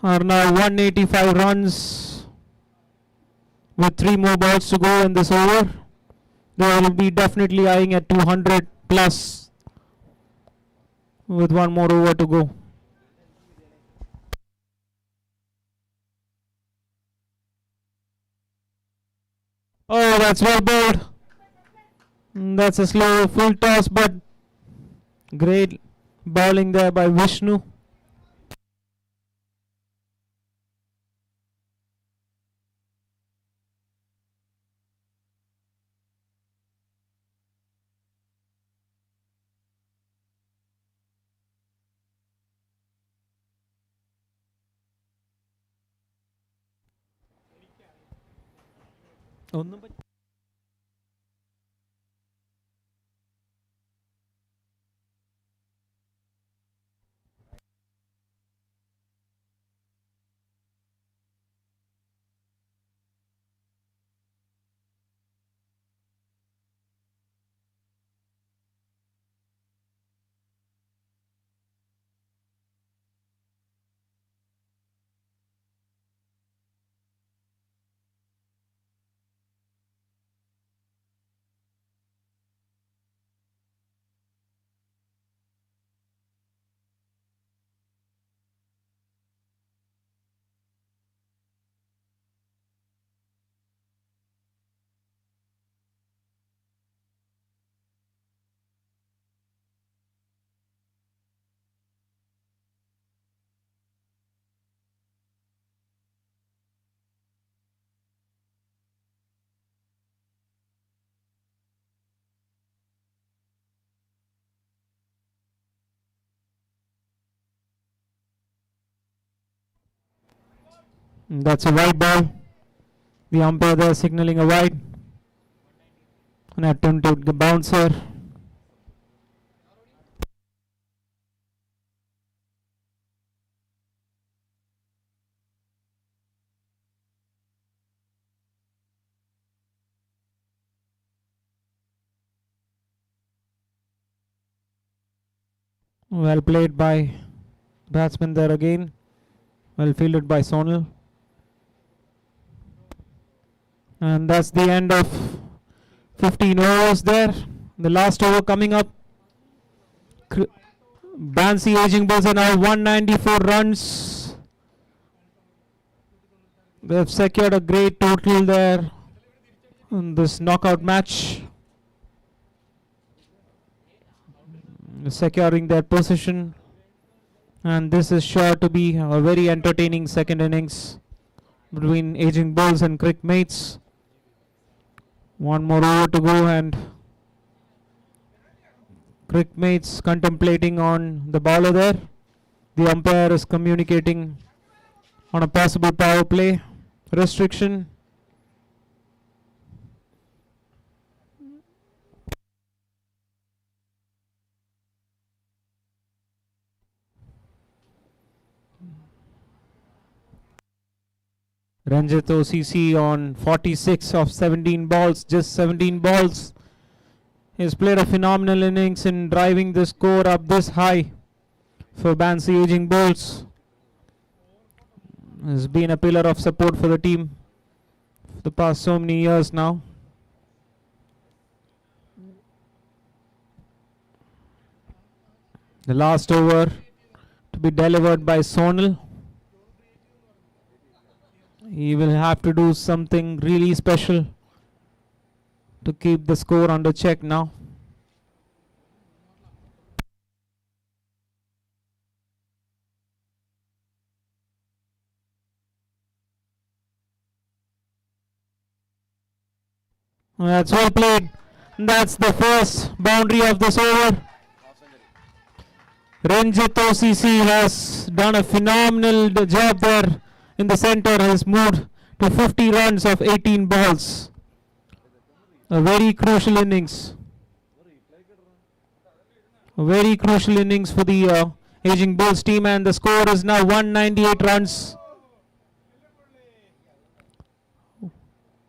are now 185 runs with 3 more balls to go in this over. They will be definitely eyeing at 200 plus with 1 more over to go. Oh, that's well bowled. That's a slow full toss, but great bowling there by Vishnu. That's a wide ball. The umpire there signaling a wide. An attempt to the bouncer. Well played by batsman there again. Well fielded by Sonal. And that's the end of 15 overs there. The last over coming up. BANSI Aging Bulls are now 194 runs. They've secured a great total there in this knockout match, securing their position, and this is sure to be a very entertaining second innings between Aging Bulls and CRICMATES. 1 more over to go, and CRICMATES contemplating on the bowler there. The umpire is communicating on a possible power play restriction. Ranjit OCC on 46 of 17 balls, just 17 balls. He's played a phenomenal innings in driving the score up this high for BANSI Aging Bulls. Has been a pillar of support for the team for the past so many years now. The last over to be delivered by Sonal. He will have to do something really special to keep the score under check now. That's well played. That's the first boundary of this over. Ranjit OCC has done a phenomenal job there in the center, has moved to 50 runs of 18 balls. A very crucial innings. A very crucial innings for the Aging Bulls team, and the score is now 198 runs.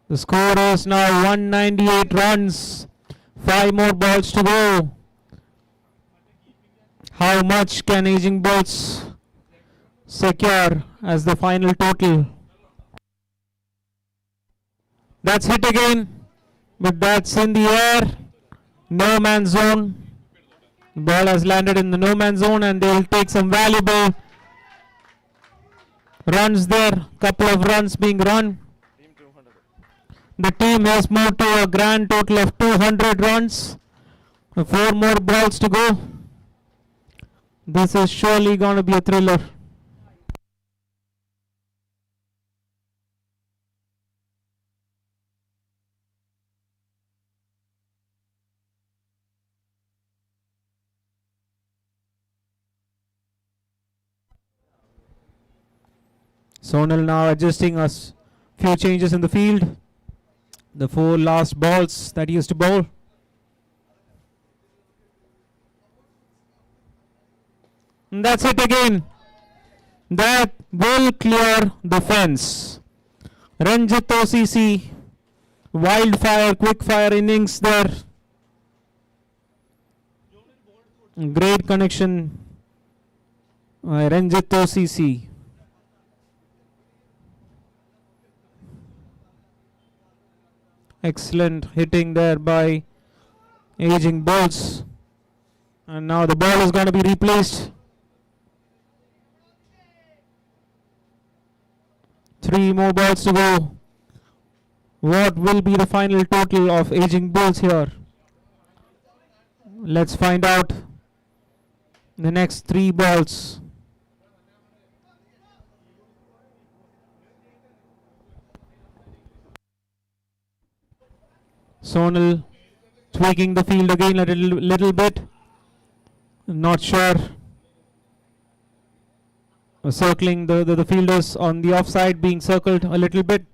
The score is now 198 runs. 5 more balls to go. How much can Aging Bulls secure as the final total? That's hit again, but that's in the air. No man's zone. The ball has landed in the no man's zone, and they'll take some valuable runs there. Couple of runs being run. The team has moved to a grand total of 200 runs. 4 more balls to go. This is surely going to be a thriller. Sonal now adjusting us few changes in the field. The 4 last balls that he used to bowl. And that's it again. That will clear the fence. Ranjit OCC, wildfire, quick-fire innings there. Great connection. Ranjit OCC. Excellent hitting there by Aging Bulls. And now the ball is going to be replaced. 3 more balls to go. What will be the final total of Aging Bulls here? Let's find out. The next 3 balls. Sonal tweaking the field again a little bit. Not sure. Circling the fielders on the offside, being circled a little bit.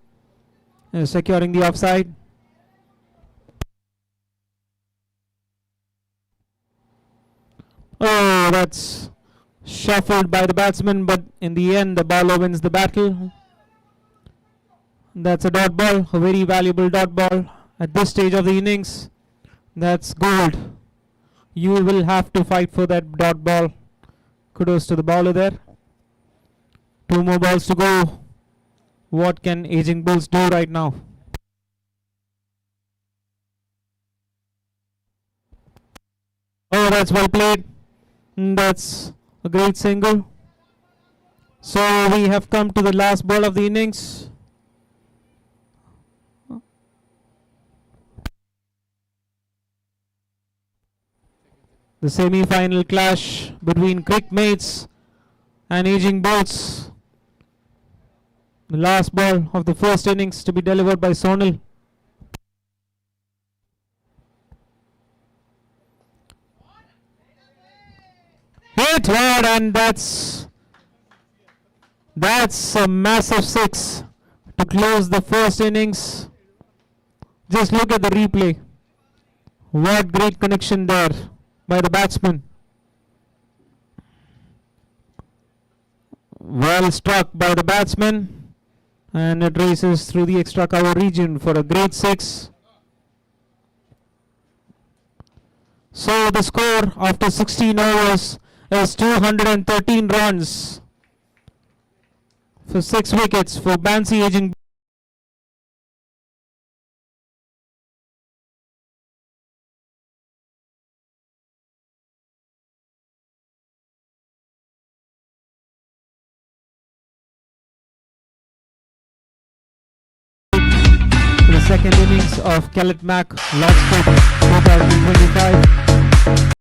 Securing the offside. Oh, that's shuffled by the batsman, but in the end the bowler wins the battle. That's a dot ball, a very valuable dot ball. At this stage of the innings, that's gold. You will have to fight for that dot ball. Kudos to the bowler there. 2 more balls to go. What can Aging Bulls do right now? Oh, that's well played. That's a great single. So we have come to the last ball of the innings. The semi-final clash between CRICMATES and Aging Bulls. The last ball of the first innings to be delivered by Sonal. Hit hard, and that's a massive 6 to close the first innings. Just look at the replay. What great connection there by the batsman. Well struck by the batsman, and it races through the extra cover region for a great 6. So the score after 16 overs is 213 runs for 6 wickets for BANSI Aging. Second innings of Kellet Mac Lockstock 2025.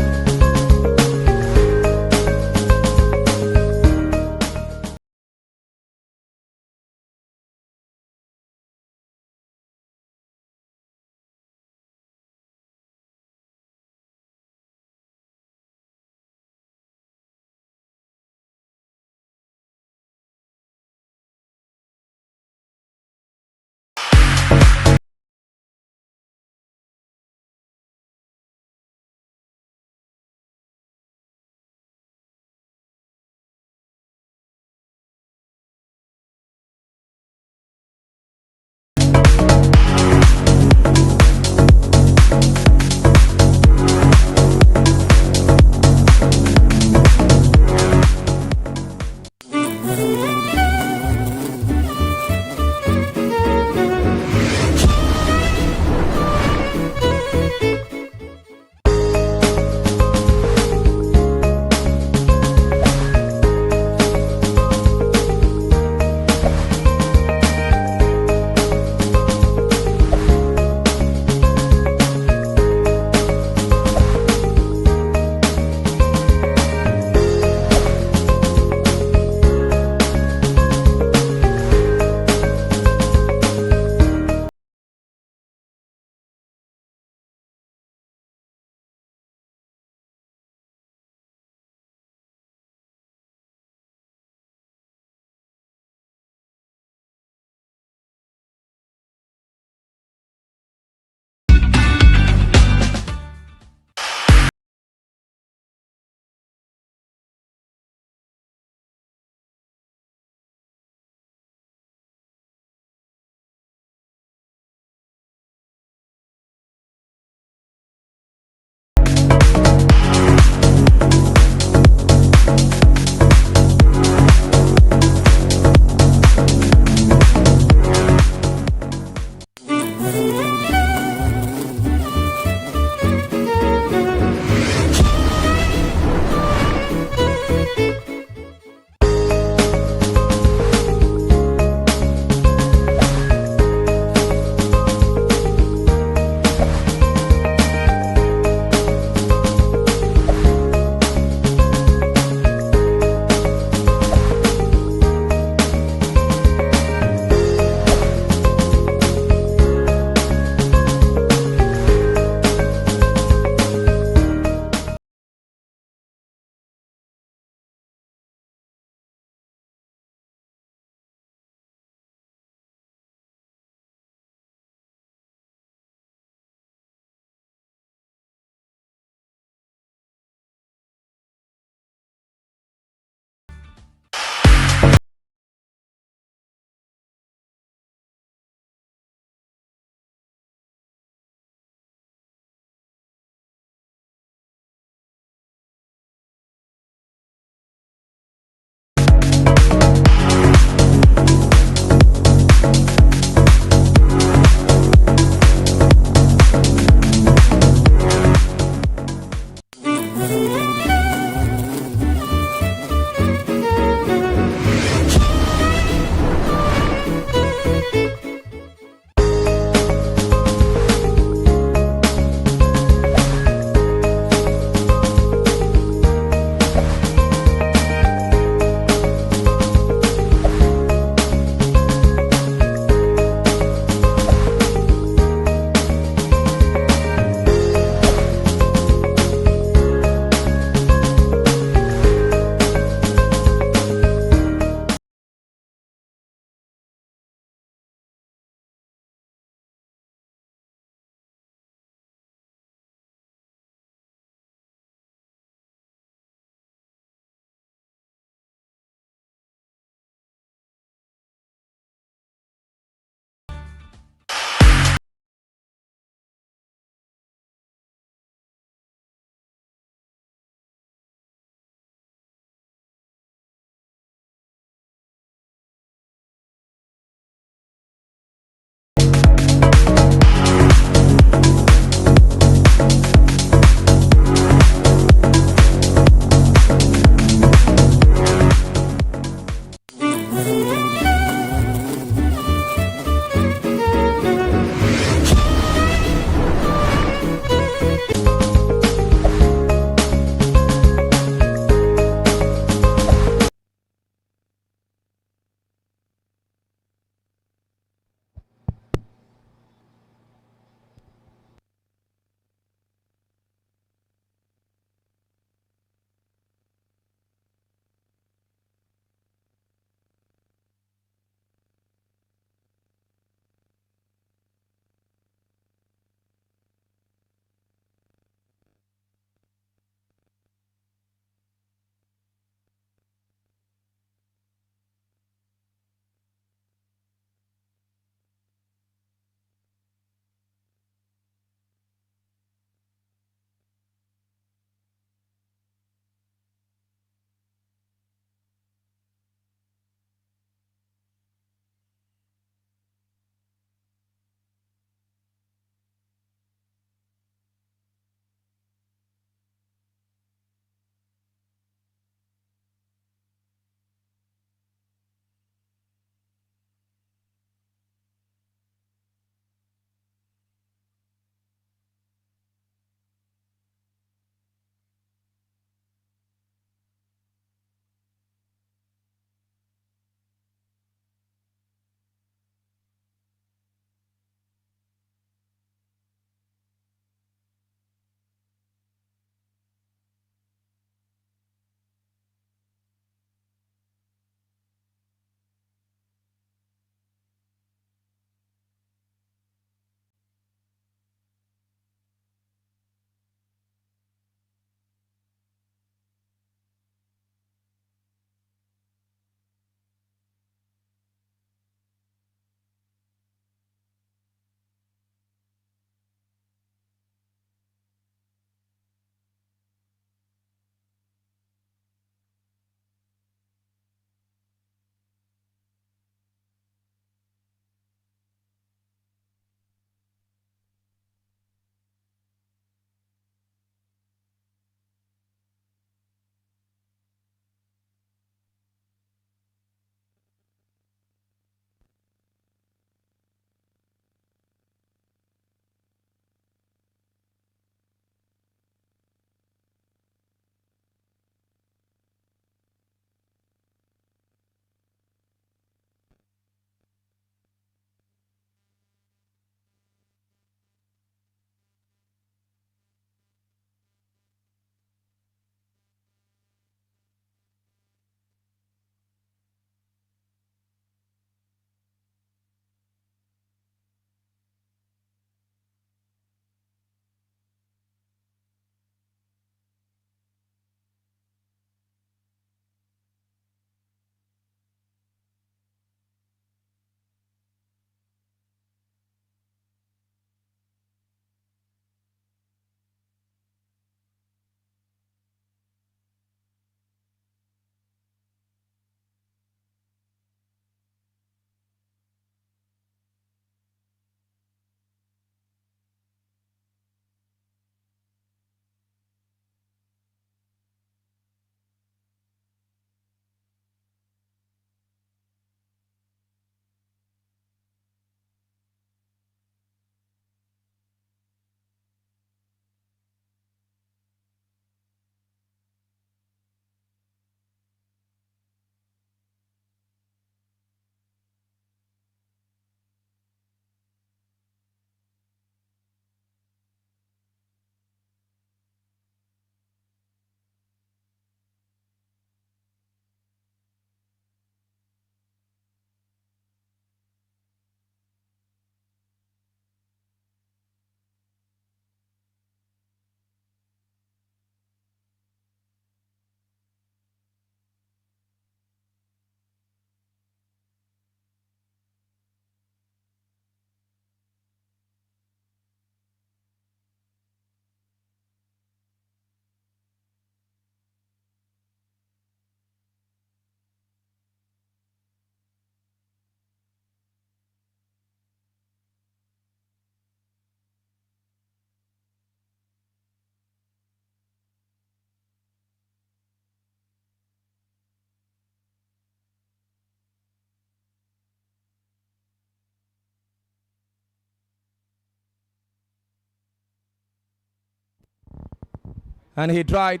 And he tried.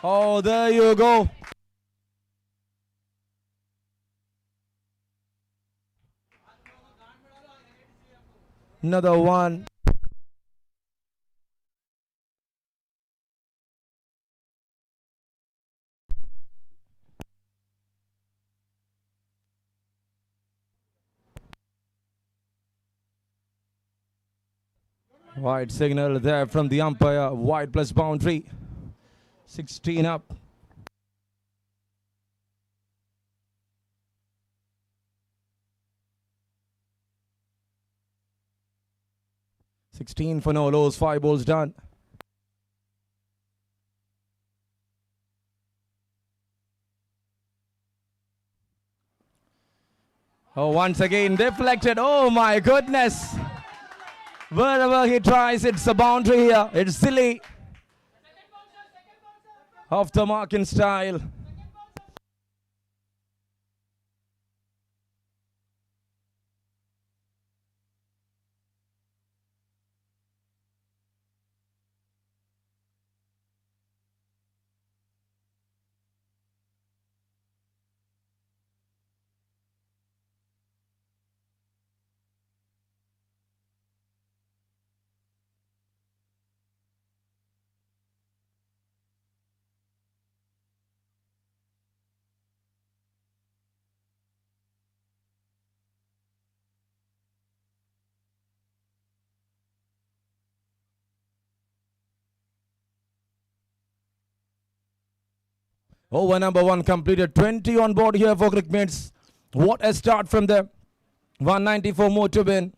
Oh, there you go. Another one. Wide signal there from the umpire. Wide plus boundary. 16 up. $16 for no lows. 5 balls done. Oh, once again deflected. Oh my goodness. Wherever he tries, it's a boundary here. It's silly. Off the mark in style. Over number 1 completed. 20 on board here for CRICMATES. What a start from them. 194 more to win.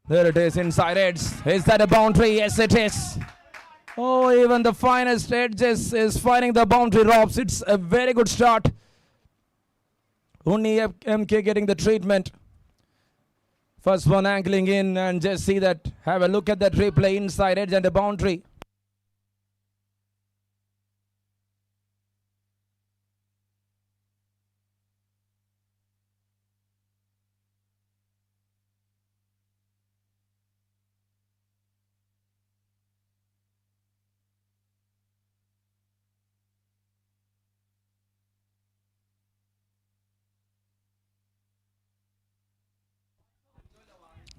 There it is, inside edge. Is that a boundary? Yes, it is. Oh, even the finest edges is finding the boundary ropes. It's a very good start. Only MK getting the treatment. First one angling in, and just see that. Have a look at that replay, inside edge and a boundary.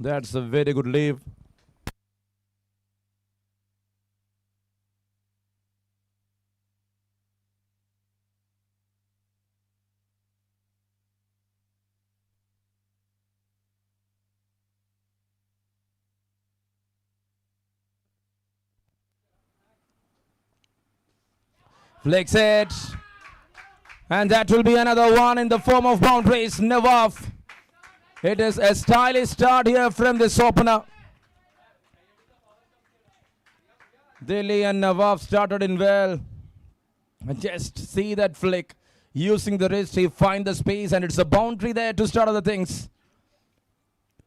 That's a very good leave. Flicks it. And that will be another one in the form of boundaries. Nawaf. It is a stylish start here from this opener. Delhi and Nawaf started in well. Just see that flick. Using the wrist, he find the space, and it's a boundary there to start other things.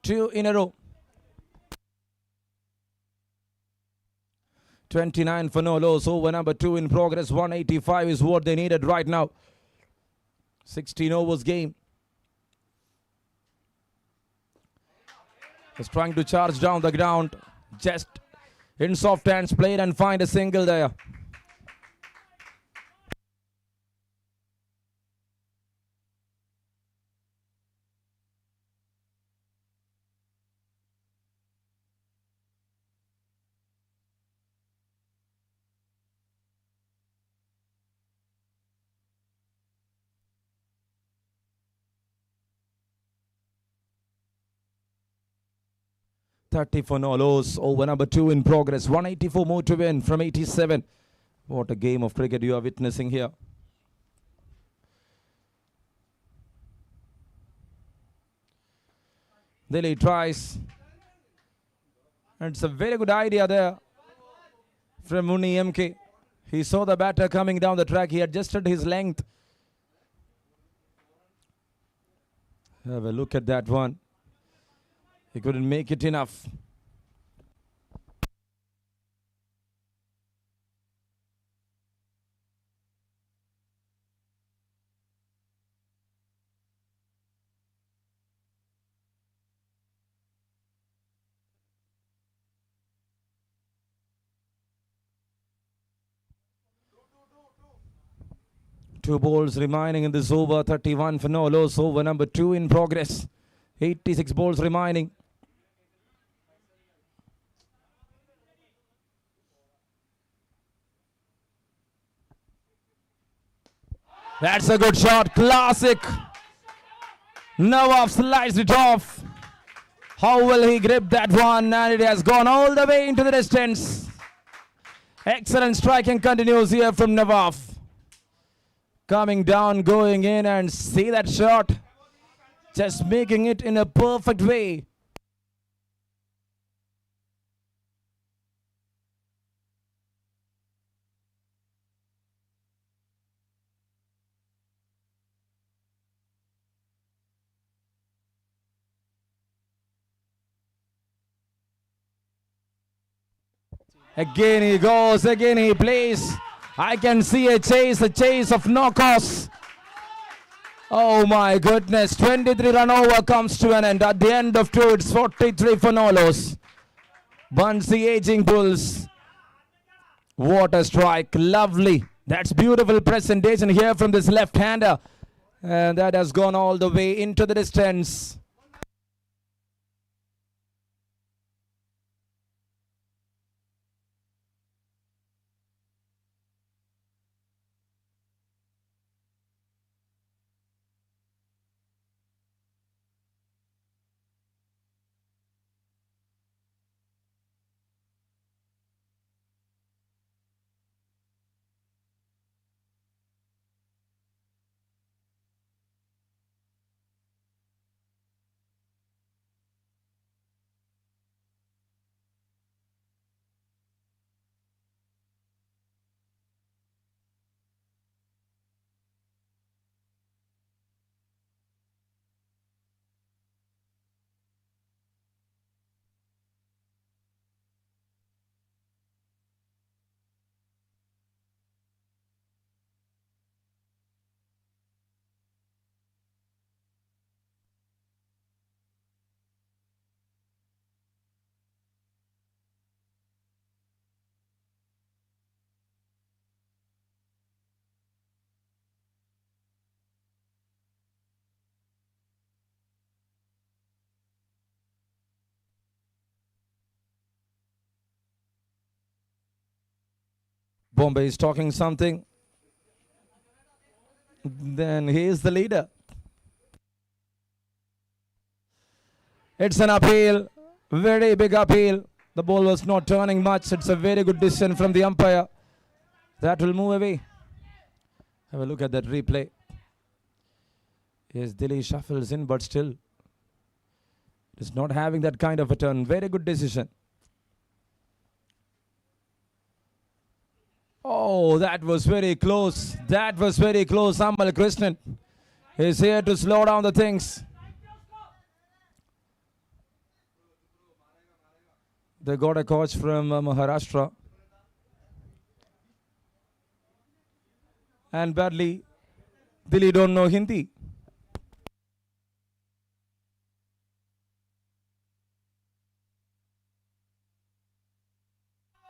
2 in a row. 29 for no loss. Over number 2 in progress. 185 is what they needed right now. 16 overs game. Is trying to charge down the ground. Just in soft hands played and find a single there. $30 for no loss. Over number 2 in progress. 184 more to win from 87. What a game of cricket you are witnessing here. Delhi tries. And it's a very good idea there from Muni MK. He saw the batter coming down the track. He adjusted his length. Have a look at that one. He couldn't make it enough. Two balls remaining in this over. 31 for no loss. Over number 2 in progress. 86 balls remaining. That's a good shot. Classic. Nawaf sliced it off. How will he grip that one? And it has gone all the way into the distance. Excellent striking continues here from Nawaf. Coming down, going in, and see that shot. Just making it in a perfect way. Again he goes, again he plays. I can see a chase of knockouts. Oh my goodness, 23 run over comes to an end. At the end of 2, it's 43 for no loss. BANSI Aging Bulls. What a strike, lovely. That's beautiful presentation here from this left-hander. And that has gone all the way into the distance. Bombay is talking something. Then he is the leader. It's an appeal, very big appeal. The ball was not turning much. It's a very good decision from the umpire. That will move away. Have a look at that replay. Yes, Delhi shuffles in, but still it's not having that kind of a turn. Very good decision. Oh, that was very close. That was very close. Amal Krishnan is here to slow down the things. They got a coach from Maharashtra. And badly, Delhi don't know Hindi.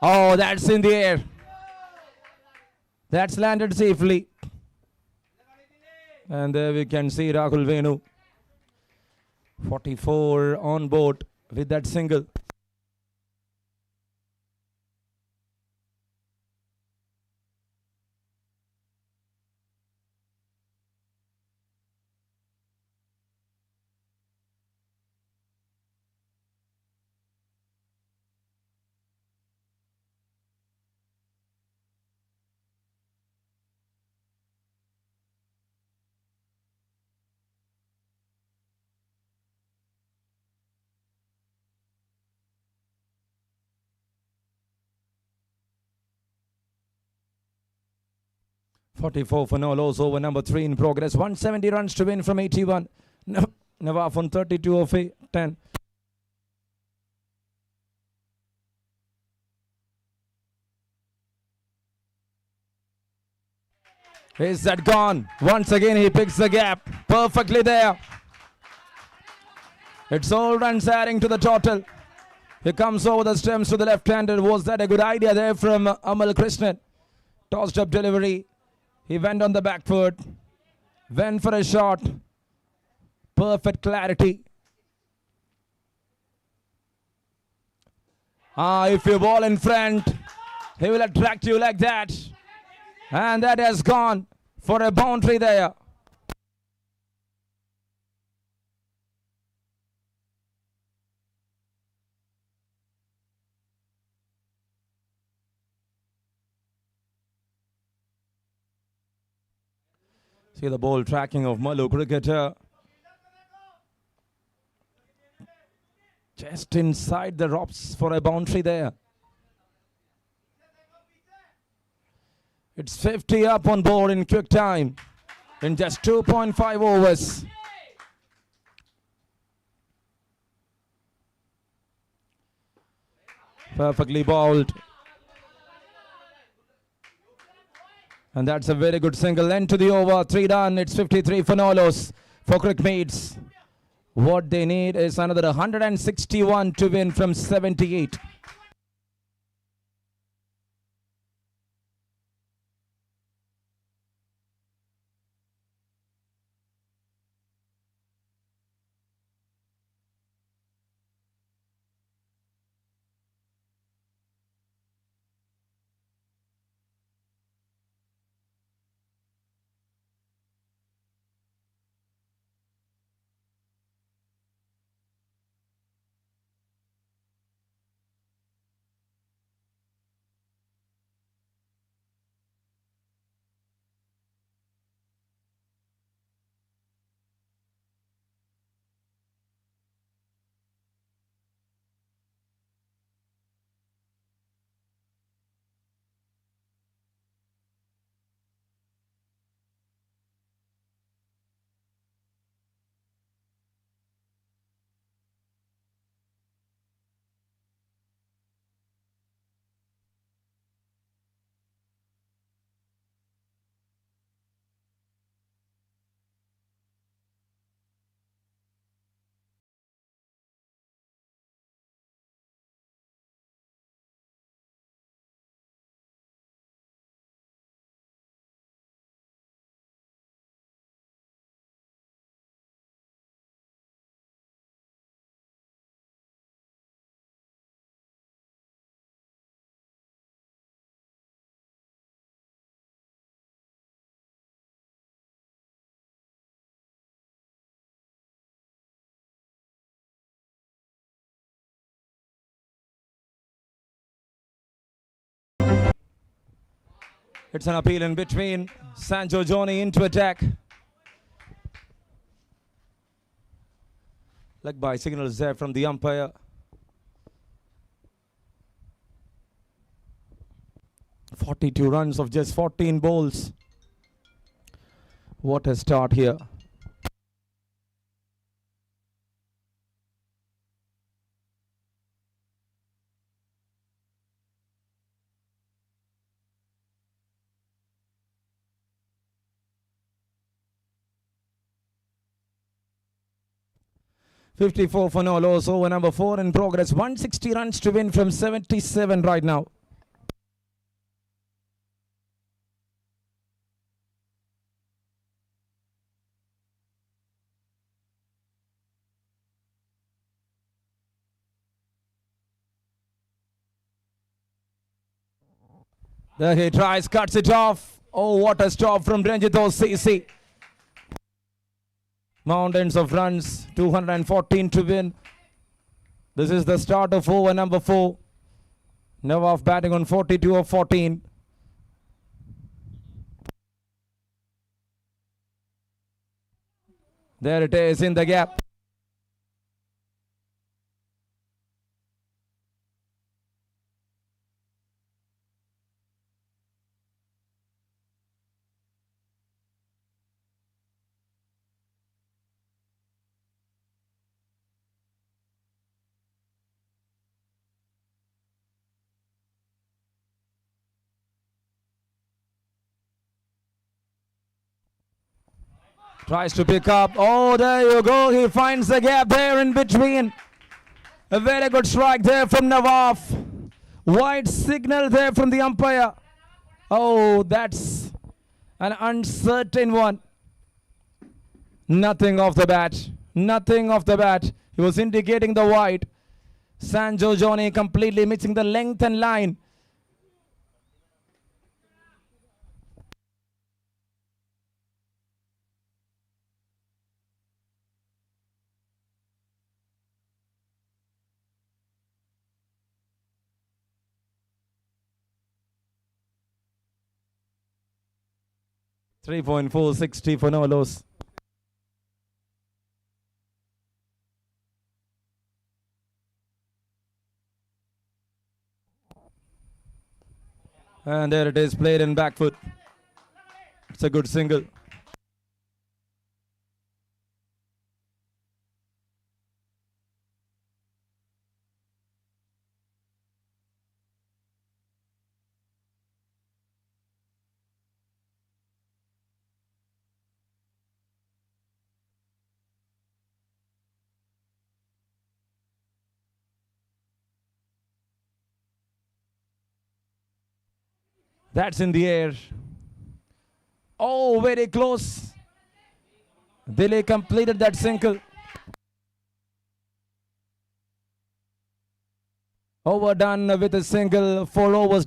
Oh, that's in the air. That's landed safely. And there we can see Rahul Venu. 44 on board with that single. 44 for Nolos over number 3 in progress. 170 runs to win from 81. Nawaf on 32 of 10. Is that gone? Once again he picks the gap. Perfectly there. It's all runs adding to the total. He comes over the stems to the left-hander. Was that a good idea there from Amal Krishnan? Tossed up delivery. He went on the back foot. Went for a shot. Perfect clarity. If you ball in front, he will attract you like that. And that has gone for a boundary there. See the ball tracking of Malu cricketer. Just inside the ropes for a boundary there. It's 50 up on board in quick time in just 2.5 overs. Perfectly bowled. And that's a very good single. End to the over. 3 done. It's 53 for Nolos for CRICMATES. What they need is another 161 to win from 78. It's an appeal in between. Sanjo Joni into attack. Leg by signals there from the umpire. 42 runs of just 14 balls. What a start here. .54 for Nolos over number 4 in progress. 160 runs to win from 77 right now. There he tries, cuts it off. Oh, what a stop from Ranjito CC. Mountains of runs, 214 to win. This is the start of over number 4. Nawaf batting on 42 of 14. There it is in the gap. Tries to pick up. Oh, there you go. He finds the gap there in between. A very good strike there from Nawaf. Wide signal there from the umpire. Oh, that's an uncertain one. Nothing off the bat. Nothing off the bat. He was indicating the wide. Sanjo Johnny completely missing the length and line. .460 for no loss. And there it is, played in back foot. It's a good single. That's in the air. Oh, very close. Delhi completed that single. Overdone with a single. 4 overs.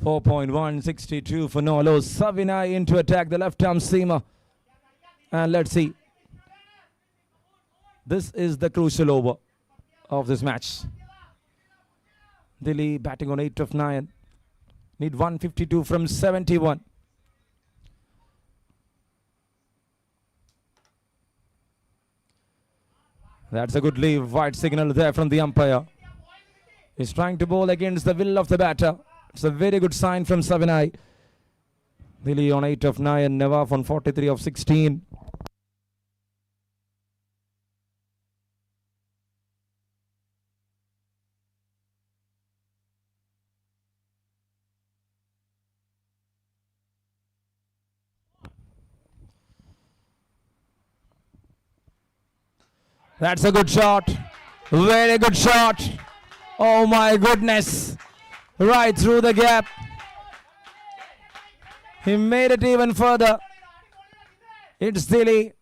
.4.162 for no loss. Savinay in to attack the left arm seamer. And let's see. This is the crucial over of this match. Delhi batting on 8 of 9. Need 152 from 71. That's a good leave. Wide signal there from the umpire. He's trying to bowl against the will of the batter. It's a very good sign from Savinay. Delhi on 8 of 9. Nawaf on 43 of 16. That's a good shot. Very good shot. Oh my goodness. Right through the gap. He made it even further. It's Delhi.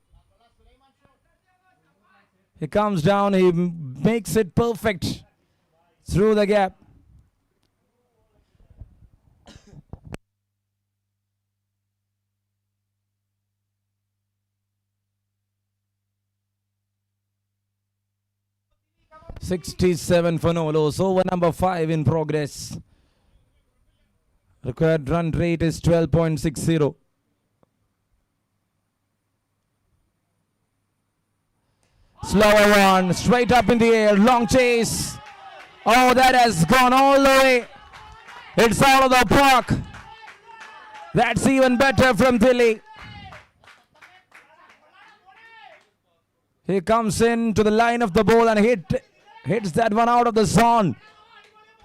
He comes down. He makes it perfect through the gap. .67 for no loss. Over number 5 in progress. Required run rate is 12.60. Slower one, straight up in the air, long chase. Oh, that has gone all the way. It's out of the park. That's even better from Delhi. He comes in to the line of the ball and hits that one out of the zone.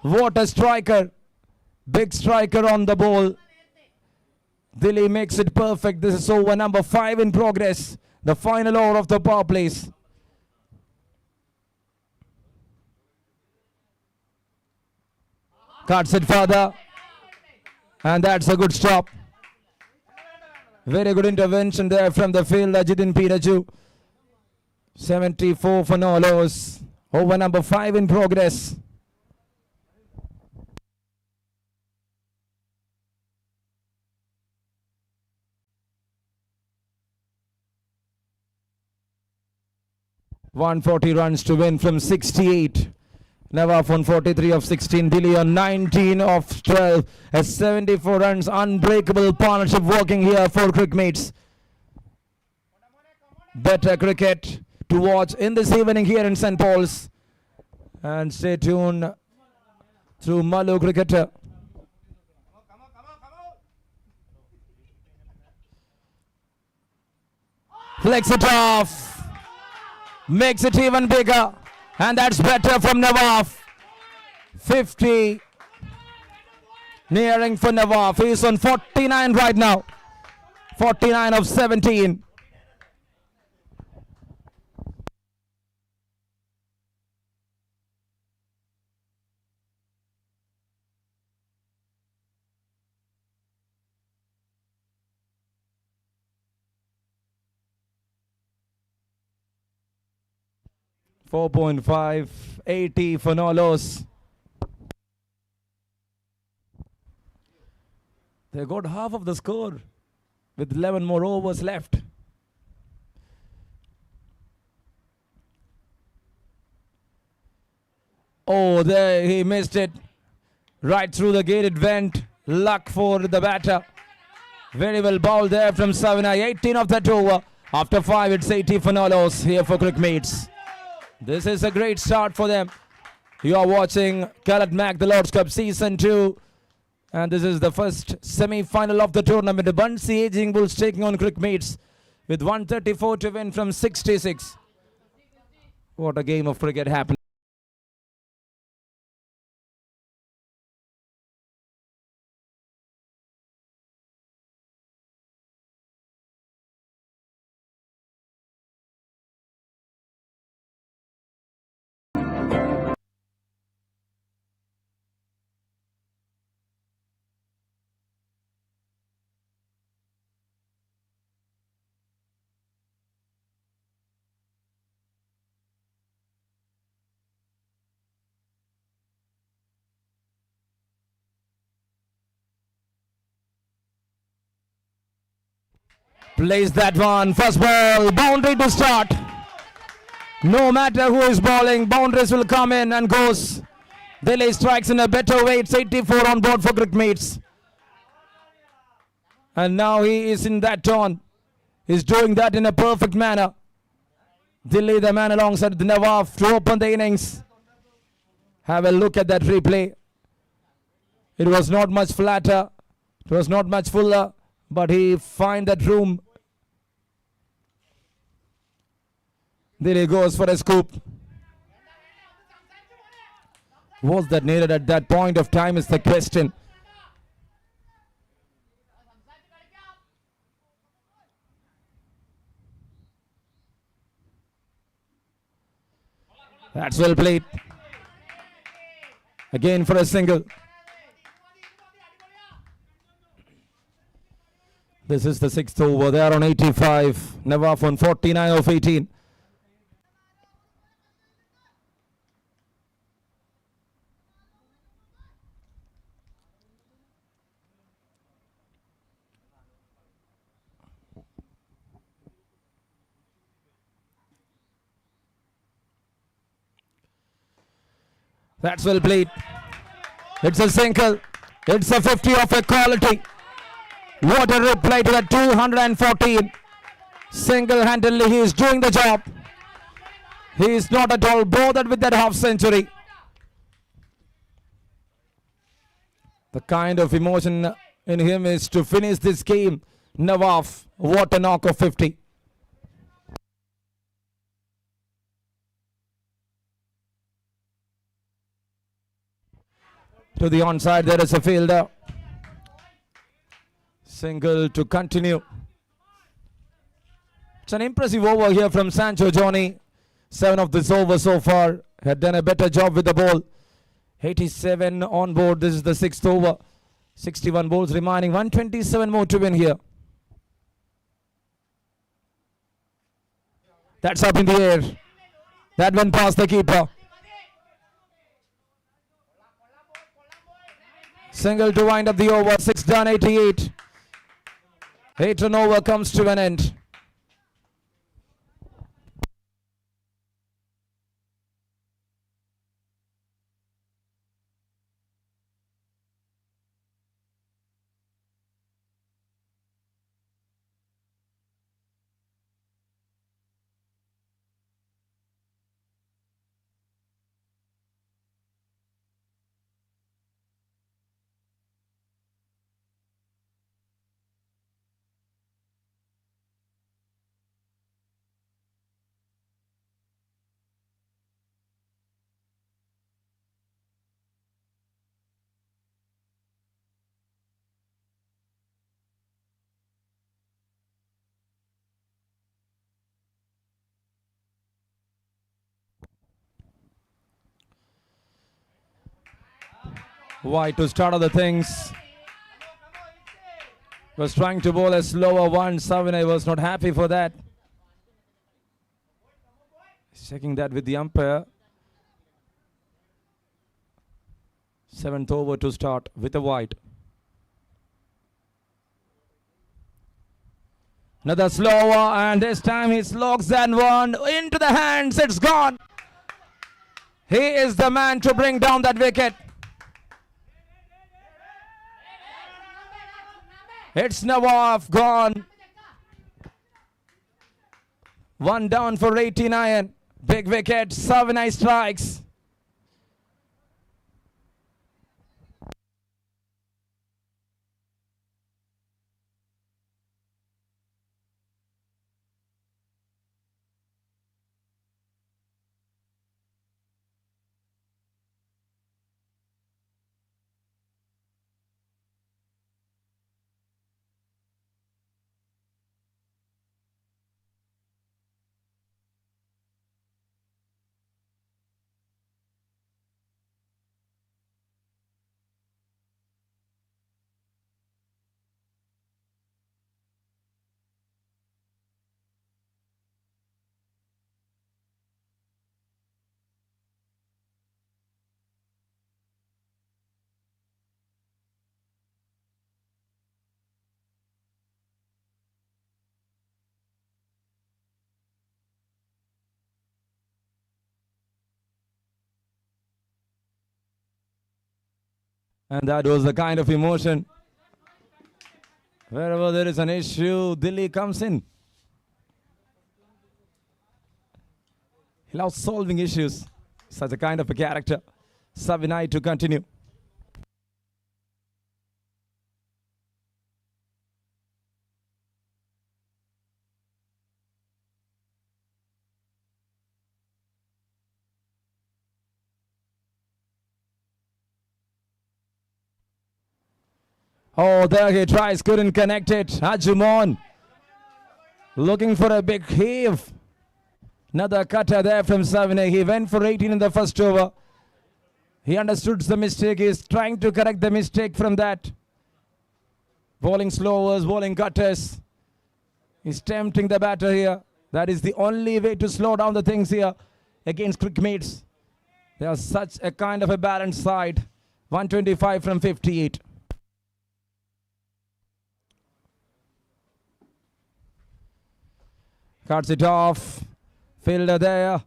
What a striker. Big striker on the ball. Delhi makes it perfect. This is over number 5 in progress. The final over of the power plays. Cuts it further. And that's a good stop. Very good intervention there from the fielder, Jitin Piraju. 74 for no loss. Over number 5 in progress. .140 runs to win from 68. Nawaf on 43 of 16. Delhi on 19 of 12. At 74 runs. Unbreakable partnership working here for CRICMATES. Better cricket to watch in this evening here in St. Paul's. And stay tuned through Malu Cricketer. Flicks it off. Makes it even bigger. And that's better from Nawaf. 50. Nearing for Nawaf. He's on 49 right now. 49 of 17. .5, 80 for no loss. They got half of the score with 11 more overs left. Oh, there he missed it. Right through the gate it went. Luck for the batter. Very well bowled there from Savina. 18 of that over. After 5, it's 80 for no loss here for CRICMATES. This is a great start for them. You are watching Calat Mac, the Lord's Cup Season 2. And this is the first semi-final of the tournament. The BANSI AGEING Bulls taking on CRICMATES with 134 to win from 66. What a game of cricket happened. Plays that one. First ball. Boundary to start. No matter who is bowling, boundaries will come in and goes. Delhi strikes in a better way. It's 84 on board for CRICMATES. And now he is in that turn. He's doing that in a perfect manner. Delhi, the man alongside the Nawaf to open the innings. Have a look at that replay. It was not much flatter. It was not much fuller. But he find that room. There he goes for a scoop. Was that needed at that point of time is the question. That's well played. Again for a single. This is the 6th over. They are on 85. Nawaf on 49 of 18. That's well played. It's a single. It's a 50 of a quality. What a reply to that 214. Single-handedly he is doing the job. He is not at all bothered with that half century. The kind of emotion in him is to finish this game. Nawaf, what a knock of 50. To the onside, there is a fielder. Single to continue. It's an impressive over here from Sancho Johnny. 7 of this over so far. Had done a better job with the ball. 87 on board. This is the 6th over. 61 balls remaining. 127 more to win here. That's up in the air. That went past the keeper. Single to wind up the over. 6 done, 88. 8 run over comes to an end. White to start other things. Was trying to bowl a slower one. Savinay was not happy for that. Checking that with the umpire. 7th over to start with a white. Another slower, and this time he slogs that one into the hands. It's gone. He is the man to bring down that wicket. It's Nawaf gone. 1 down for 89. Big wicket. Savinay strikes. And that was the kind of emotion. Wherever there is an issue, Delhi comes in. He loves solving issues. Such a kind of a character. Savinay to continue. Oh, there he tries, couldn't connect it. Ajumon looking for a big heave. Another cutter there from Savinay. He went for 18 in the first over. He understood the mistake. He's trying to correct the mistake from that. Bowling slowers, bowling cutters. He's tempting the batter here. That is the only way to slow down the things here against CRICMATES. They are such a kind of a balanced side. 125 from 58. Cuts it off. Fielder there.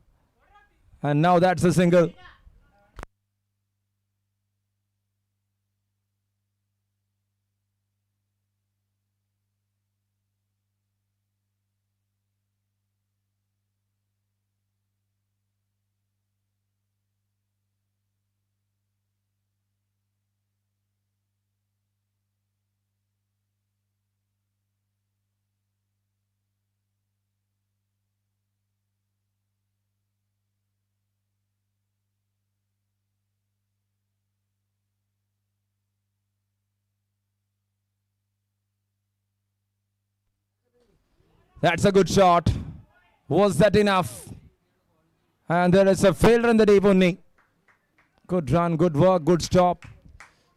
And now that's a single. That's a good shot. Was that enough? And there is a failure in the deep only. Good run, good work, good stop.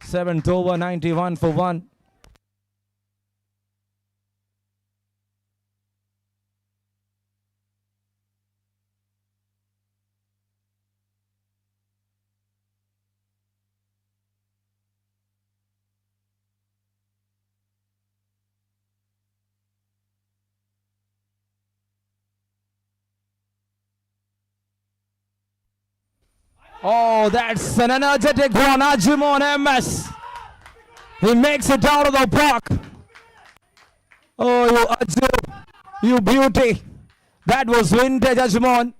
7th over, 91 for 1. Oh, that's an energetic one. Ajimon MS. He makes it out of the park. Oh, you Aju, you beauty. That was vintage, Ajimon.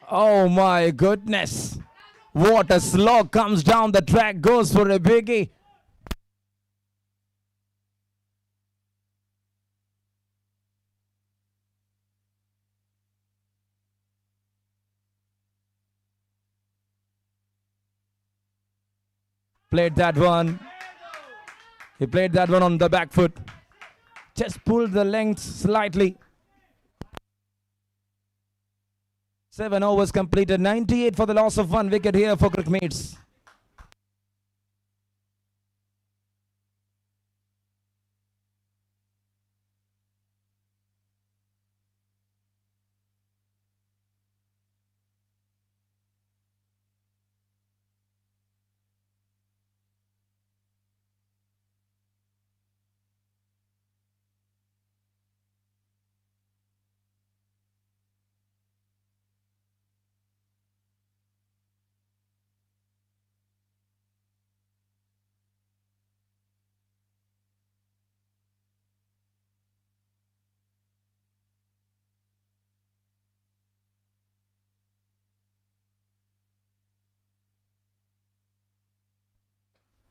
Oh my goodness. What a slog comes down the track, goes for a biggie. Played that one. He played that one on the back foot. Just pulled the length slightly. 7 overs completed. 98 for the loss of 1 wicket here for CRICMATES.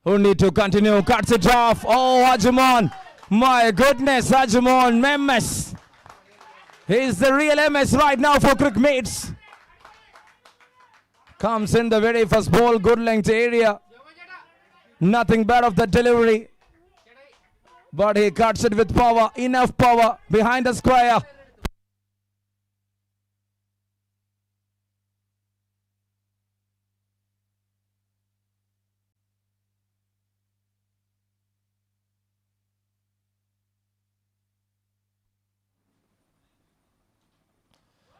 Only to continue, cuts it off. Oh, Ajimon. My goodness, Ajimon MS. He's the real MS right now for CRICMATES. Comes in the very first ball, good length area. Nothing bad of the delivery. But he cuts it with power, enough power behind the square.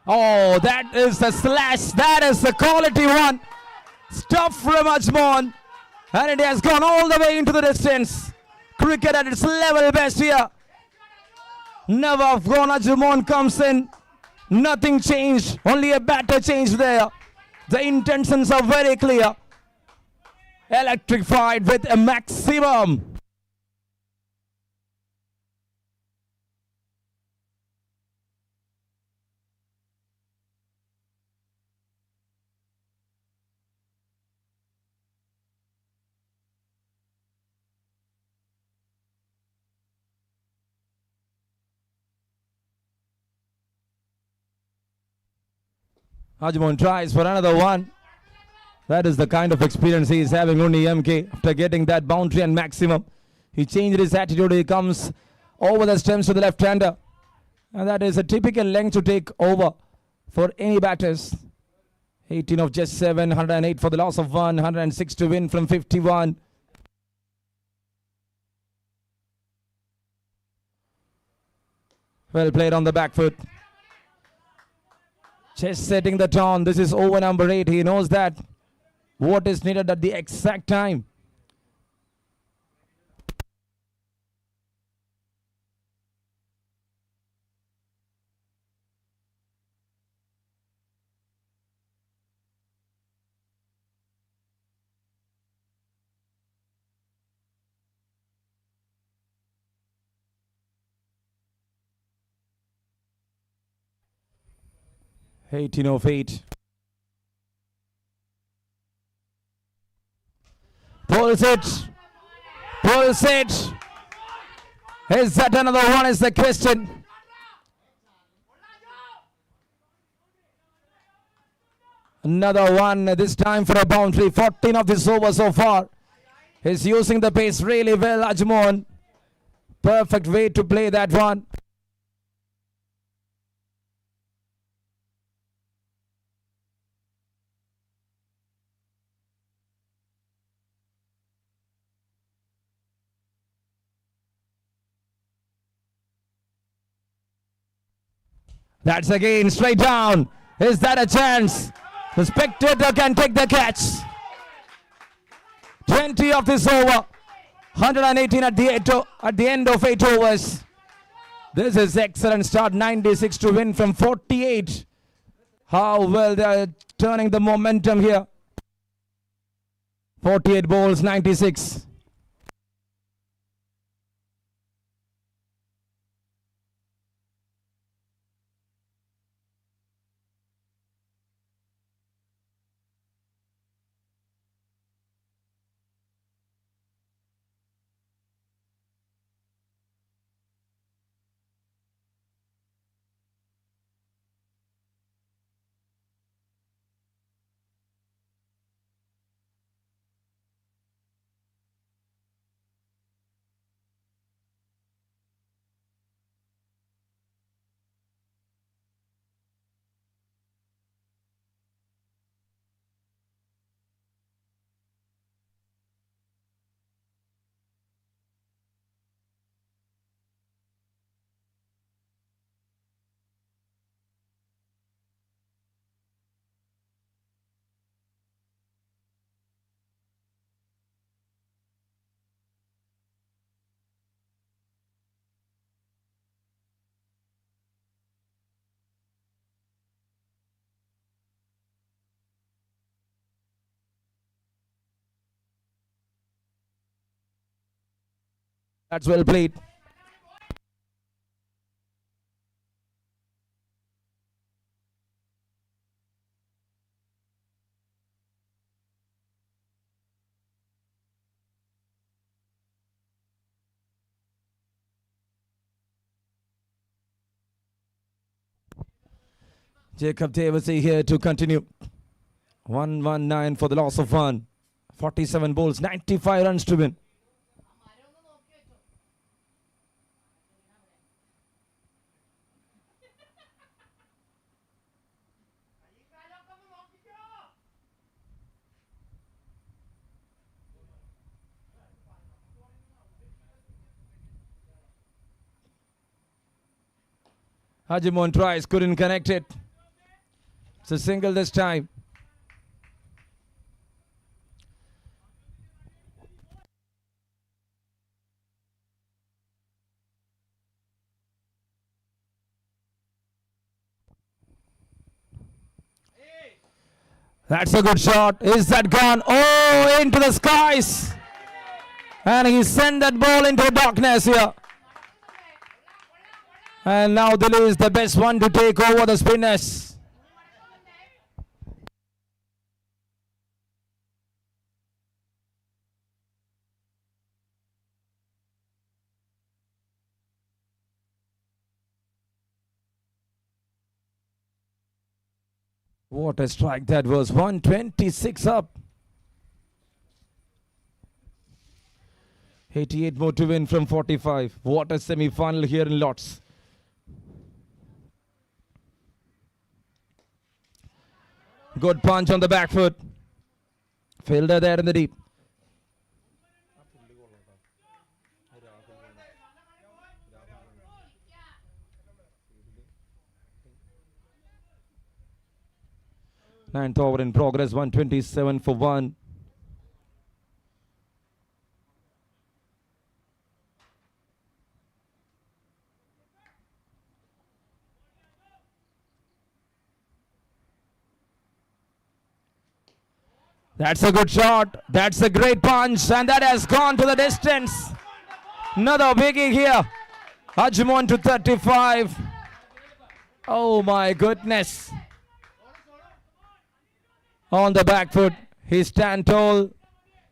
Oh, that is the slash. That is the quality one. Stuff from Ajmon. And it has gone all the way into the distance. Cricket at its level best here. Never gone. Ajmon comes in. Nothing changed. Only a batter change there. The intentions are very clear. Electrified with a maximum. Ajmon tries for another one. That is the kind of experience he is having, only MK. After getting that boundary and maximum, he changed his attitude. He comes over the stems to the left-hander. And that is a typical length to take over for any batters. 18 of just 7, 108 for the loss of 1, 106 to win from 51. Well played on the back foot. Just setting the tone. This is over number 8. He knows that. What is needed at the exact time. Eighteen of 8. Pulls it. Pulls it. Is that another one is the question. Another one, this time for a boundary. 14 of this over so far. He's using the pace really well, Ajmon. Perfect way to play that one. That's again straight down. Is that a chance? The spectator can take the catch. 20 of this over. 118 at the end of 8 overs. This is excellent start. 96 to win from 48. How well they are turning the momentum here. 48 balls, 96. That's well played. Jacob Devasi here to continue. 119 for the loss of 1. 47 balls, 95 runs to win. Hajimon tries, couldn't connect it. It's a single this time. That's a good shot. Is that gone? Oh, into the skies. And he sent that ball into darkness here. And now Delhi is the best one to take over the spinners. What a strike that was. 126 up. 88 more to win from 45. What a semi-final here in Lords. Good punch on the back foot. Fielder there in the deep. Ninth over in progress. 127 for 1. That's a good shot. That's a great punch. And that has gone to the distance. Another biggie here. Ajmon to 35. Oh my goodness. On the back foot. He stand tall.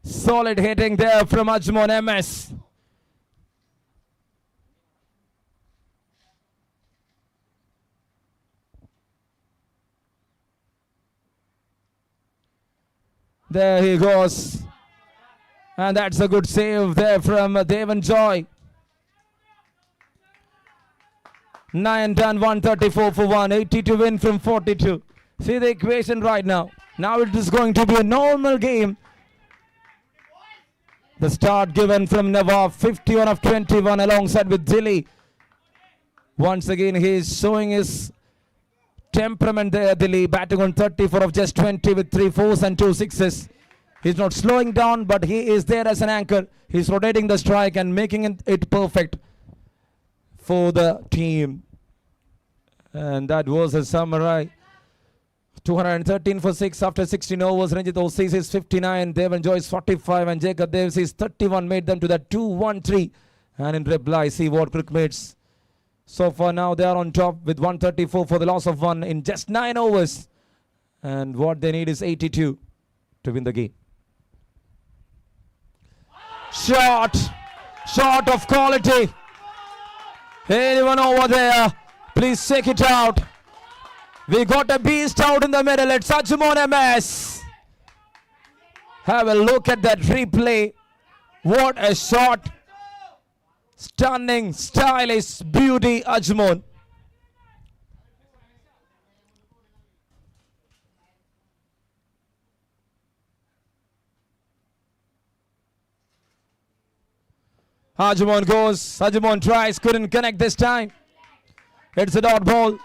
Solid hitting there from Ajmon MS. There he goes. And that's a good save there from Devan Joy. 9 done, 134 for 180 to win from 42. See the equation right now. Now it is going to be a normal game. The start given from Nawab, 51 of 21 alongside with Dilly. Once again he is showing his temperament there, Dilly, batting on 34 of just 20 with 3 fours and 2 sixes. He's not slowing down, but he is there as an anchor. He's rotating the strike and making it perfect for the team. And that was a samurai. 213 for 6 after 16 overs. Ranjit Osis is 59. Devan Joy is 45. And Jacob Davis is 31. Made them to the 2-1-3. And in reply, see what CRICMATES. So far now they are on top with 134 for the loss of 1 in just 9 overs. And what they need is 82 to win the game. Shot of quality. Anyone over there, please check it out. We got a beast out in the middle. It's Ajmon MS. Have a look at that replay. What a shot. Stunning, stylish, beauty, Ajmon. Ajmon goes, Ajmon tries, couldn't connect this time. It's a dot ball.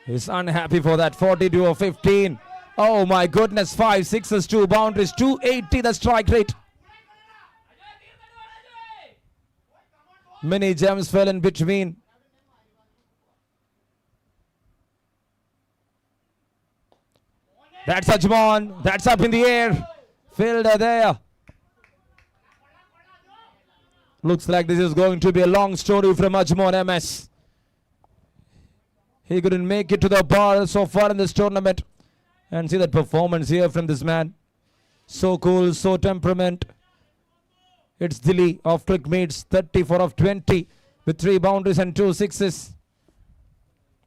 He's unhappy for that. 42 of 15. Oh my goodness, 5 sixes, 2 boundaries, 280 the strike rate. Many gems fell in between. That's Ajmon. That's up in the air. Fielder there. Looks like this is going to be a long story from Ajmon MS. He couldn't make it to the bar so far in this tournament. And see that performance here from this man. So cool, so temperament. It's Dilly of CRICMATES, 34 of 20 with 3 boundaries and 2 sixes.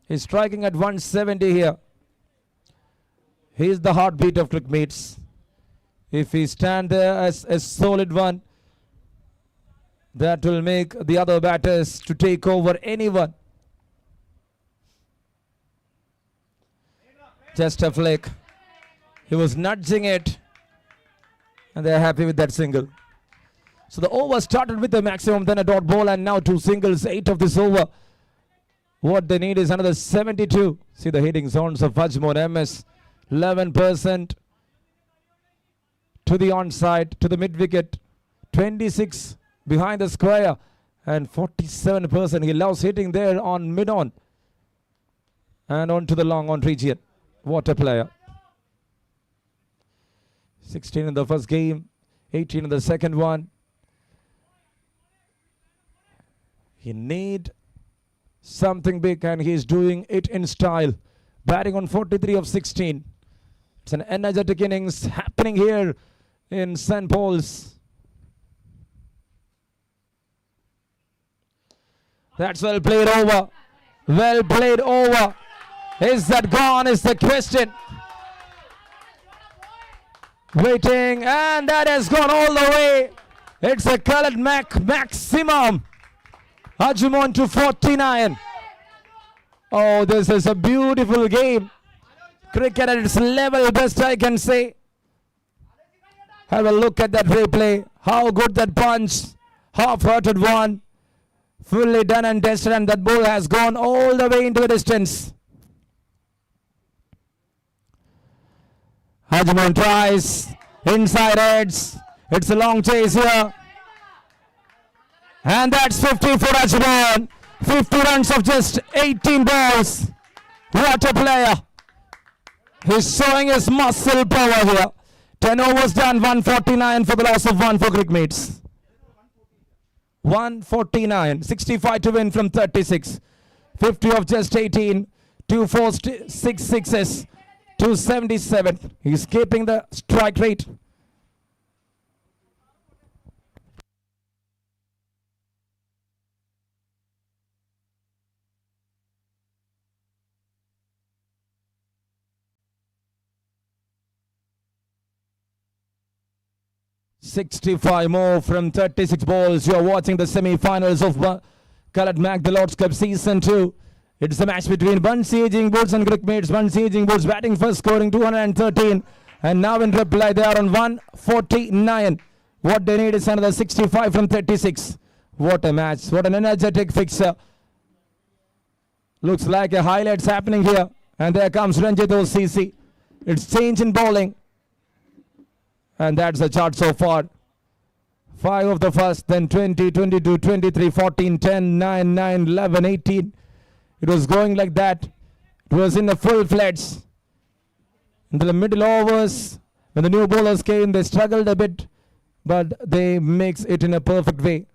He's striking at 170 here. He's the heartbeat of CRICMATES. If he stand there as a solid one, that will make the other batters to take over anyone. Just a flick. He was nudging it. And they're happy with that single. So the over started with a maximum, then a dot ball, and now 2 singles, 8 of this over. What they need is another 72. See the hitting zones of Ajmon MS. 11% to the onside, to the mid wicket. 26 behind the square. And 47%. He loves hitting there on mid-on. And on to the long on region. What a player. 16 in the first game. 18 in the second one. He need something big and he's doing it in style. Batting on 43 of 16. It's an energetic innings happening here in St. Paul's. That's well played over. Well played over. Is that gone is the question. Waiting, and that has gone all the way. It's a colored maximum. Ajmon to 49. Oh, this is a beautiful game. Cricket at its level, best I can say. Have a look at that replay. How good that punch. Half-hearted one. Fully done and tested, and that ball has gone all the way into the distance. Ajmon tries. Inside edge. It's a long chase here. And that's 50 for Ajmon. 50 runs of just 18 balls. What a player. He's showing his muscle power here. 10 overs done, 149 for the loss of 1 for CRICMATES. 149, 65 to win from 36. 50 of just 18, 2 fours, 6 sixes, 277. He's keeping the strike rate. 65 more from 36 balls. You're watching the semi-finals of Colored Mac, the Lord's Cup Season 2. It's the match between BANSI AGEING Bulls and CRICMATES. BANSI AGEING Bulls batting first, scoring 213. And now in reply, they are on 149. What they need is another 65 from 36. What a match. What an energetic fixture. Looks like a highlights happening here. And there comes Ranjit OCC. It's change in bowling. And that's the chart so far. 5 of the first, then 20, 22, 23, 14, 10, 9, 9, 11, 18. It was going like that. It was in the full-fledged. Into the middle overs, when the new bowlers came, they struggled a bit, but they mix it in a perfect way.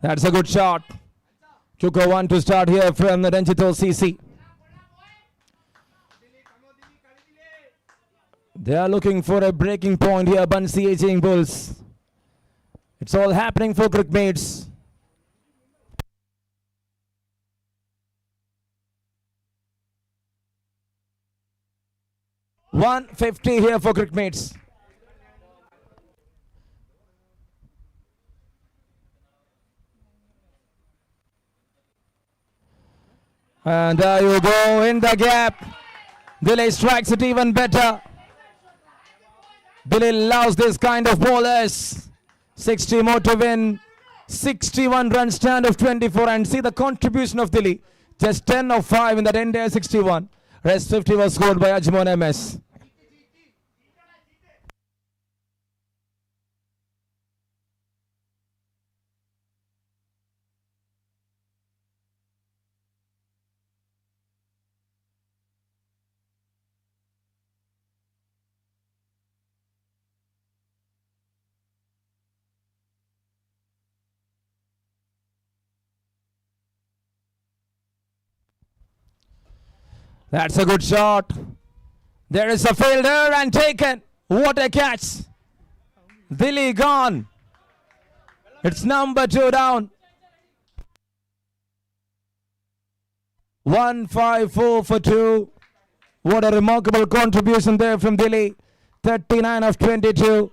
That's a good shot. Chuka one to start here from the Ranjit OCC. They are looking for a breaking point here, BANSI AGEING Bulls. It's all happening for CRICMATES. $150 here for CRICMATES. And there you go, in the gap. Delhi strikes it even better. Delhi loves this kind of bowlers. 60 more to win. 61 run stand of 24. And see the contribution of Delhi. Just 10 of 5 in that entire 61. Rest 50 was scored by Ajman MS. That's a good shot. There is a fielder and taken. What a catch. Delhi gone. It's number 2 down. 154 for 2. What a remarkable contribution there from Delhi. 39 of 22.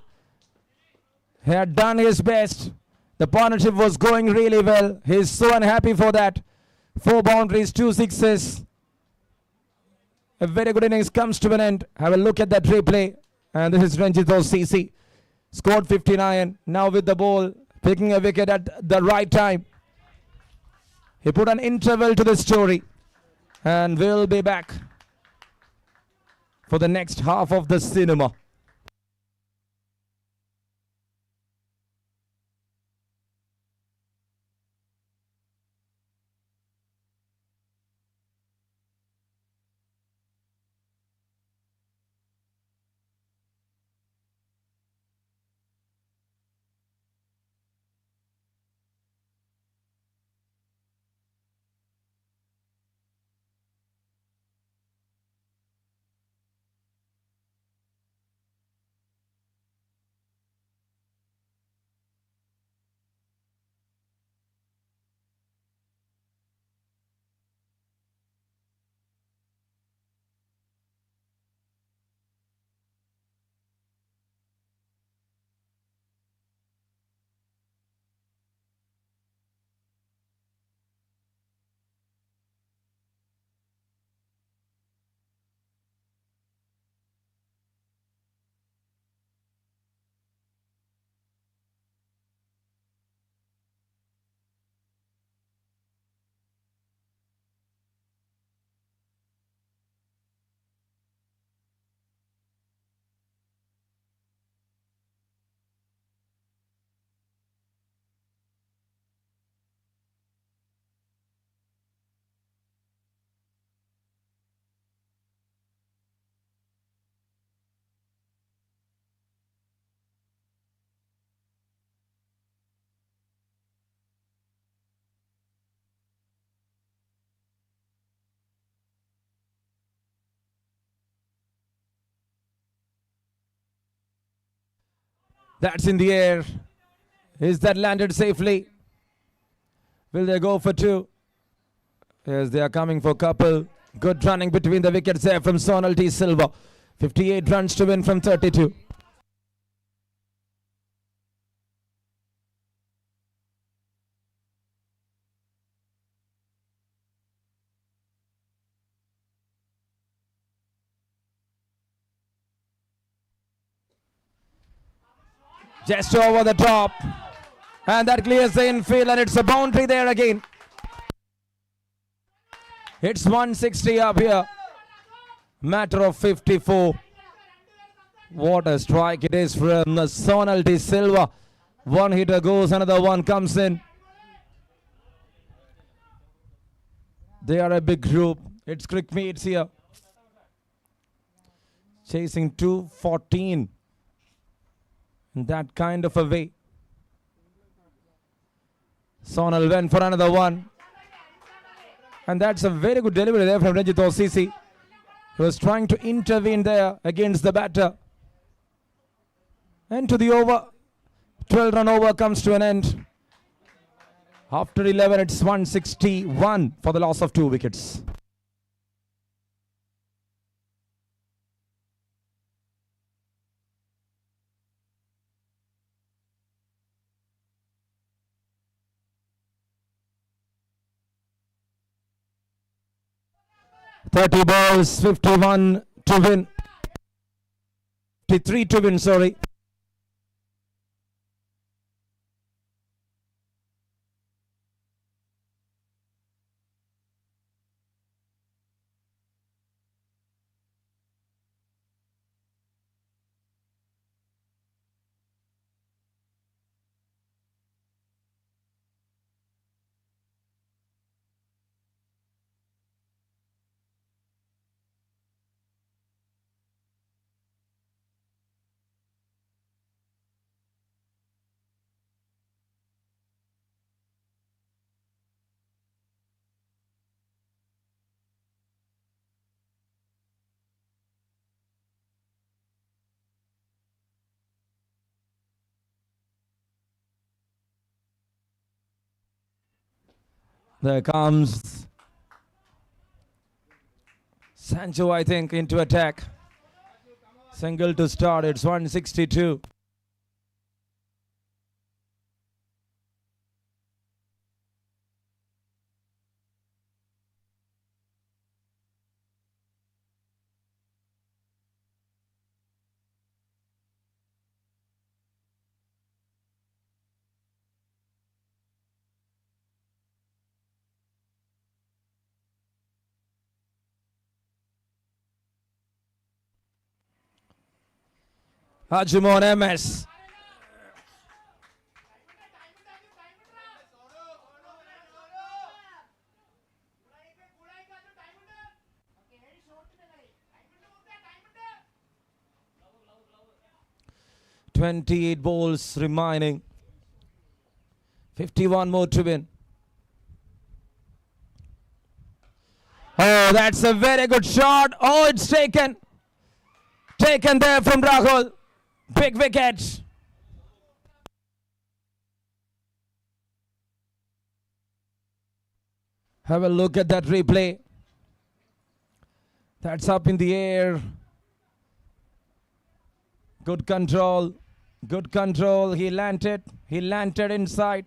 He had done his best. The partnership was going really well. He's so unhappy for that. 4 boundaries, 2 sixes. A very good innings comes to an end. Have a look at that replay. And this is Ranjit OCC. Scored 59. Now with the ball. Picking a wicket at the right time. He put an interval to the story. And we'll be back for the next half of the cinema. That's in the air. Is that landed safely? Will they go for two? Yes, they are coming for couple. Good running between the wickets there from Sonal T. Silva. 58 runs to win from 32. Just over the top. And that clears the infield, and it's a boundary there again. It's 160 up here. Matter of 54. What a strike it is from Sonal De Silva. One hitter goes, another one comes in. They are a big group. It's CRICMATES here. Chasing 214. In that kind of a way. Sonal went for another one. And that's a very good delivery there from Ranjit Osisi. He was trying to intervene there against the batter. And to the over. 12 run over comes to an end. After 11, it's 161 for the loss of 2 wickets. "30 balls, 51 to win. 53 to win, sorry. There comes Sancho, I think, into attack. Single to start. It's 162. Ajumon MS. "28 balls remaining. 51 more to win." Oh, that's a very good shot. Oh, it's taken. Taken there from Rahul. Big wicket. Have a look at that replay. That's up in the air. Good control. Good control. He landed. He landed inside.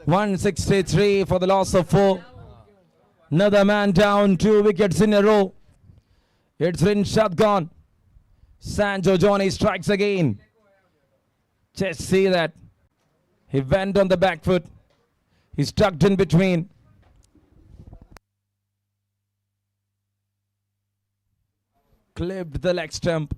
163 for the loss of 4. Another man down, 2 wickets in a row. It's Rinshad gone. Sanjo Johnny strikes again. Just see that. He went on the back foot. He's tucked in between. Clipped the leg stump.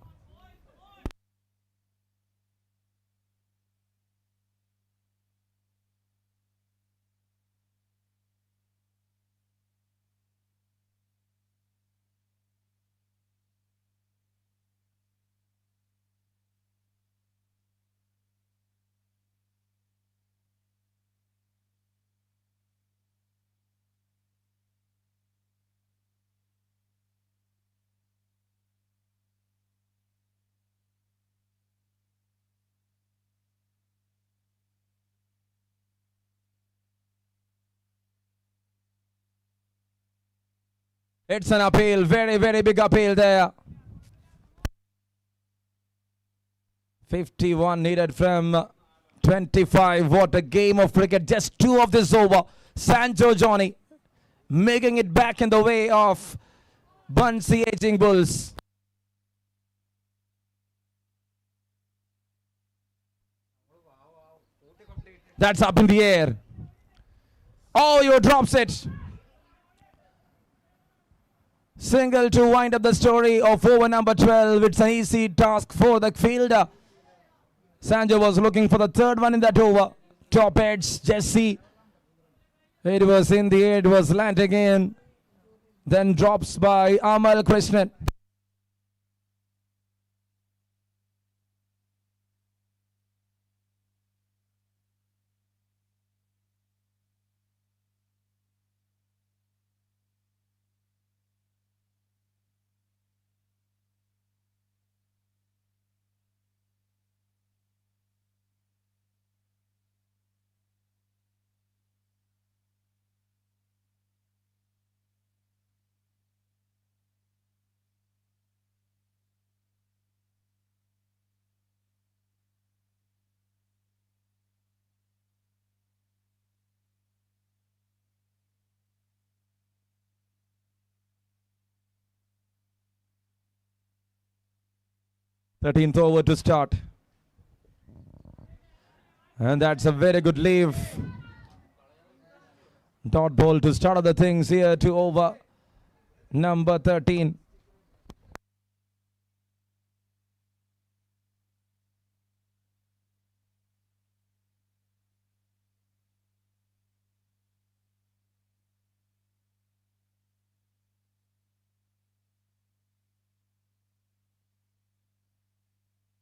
It's an appeal, very, very big appeal there. 51 needed from 25. What a game of cricket. Just 2 of this over. Sanjo Johnny making it back in the way of BANSI Aging Bulls. That's up in the air. Oh, you drops it. Single to wind up the story of over number 12. It's an easy task for the fielder. Sanjo was looking for the 3rd one in that over. Top edge, Jesse. It was in the air, it was landing in. Then drops by Amal Krishnan. Thirteenth over to start. And that's a very good leave. Dot ball to start other things here to over number 13.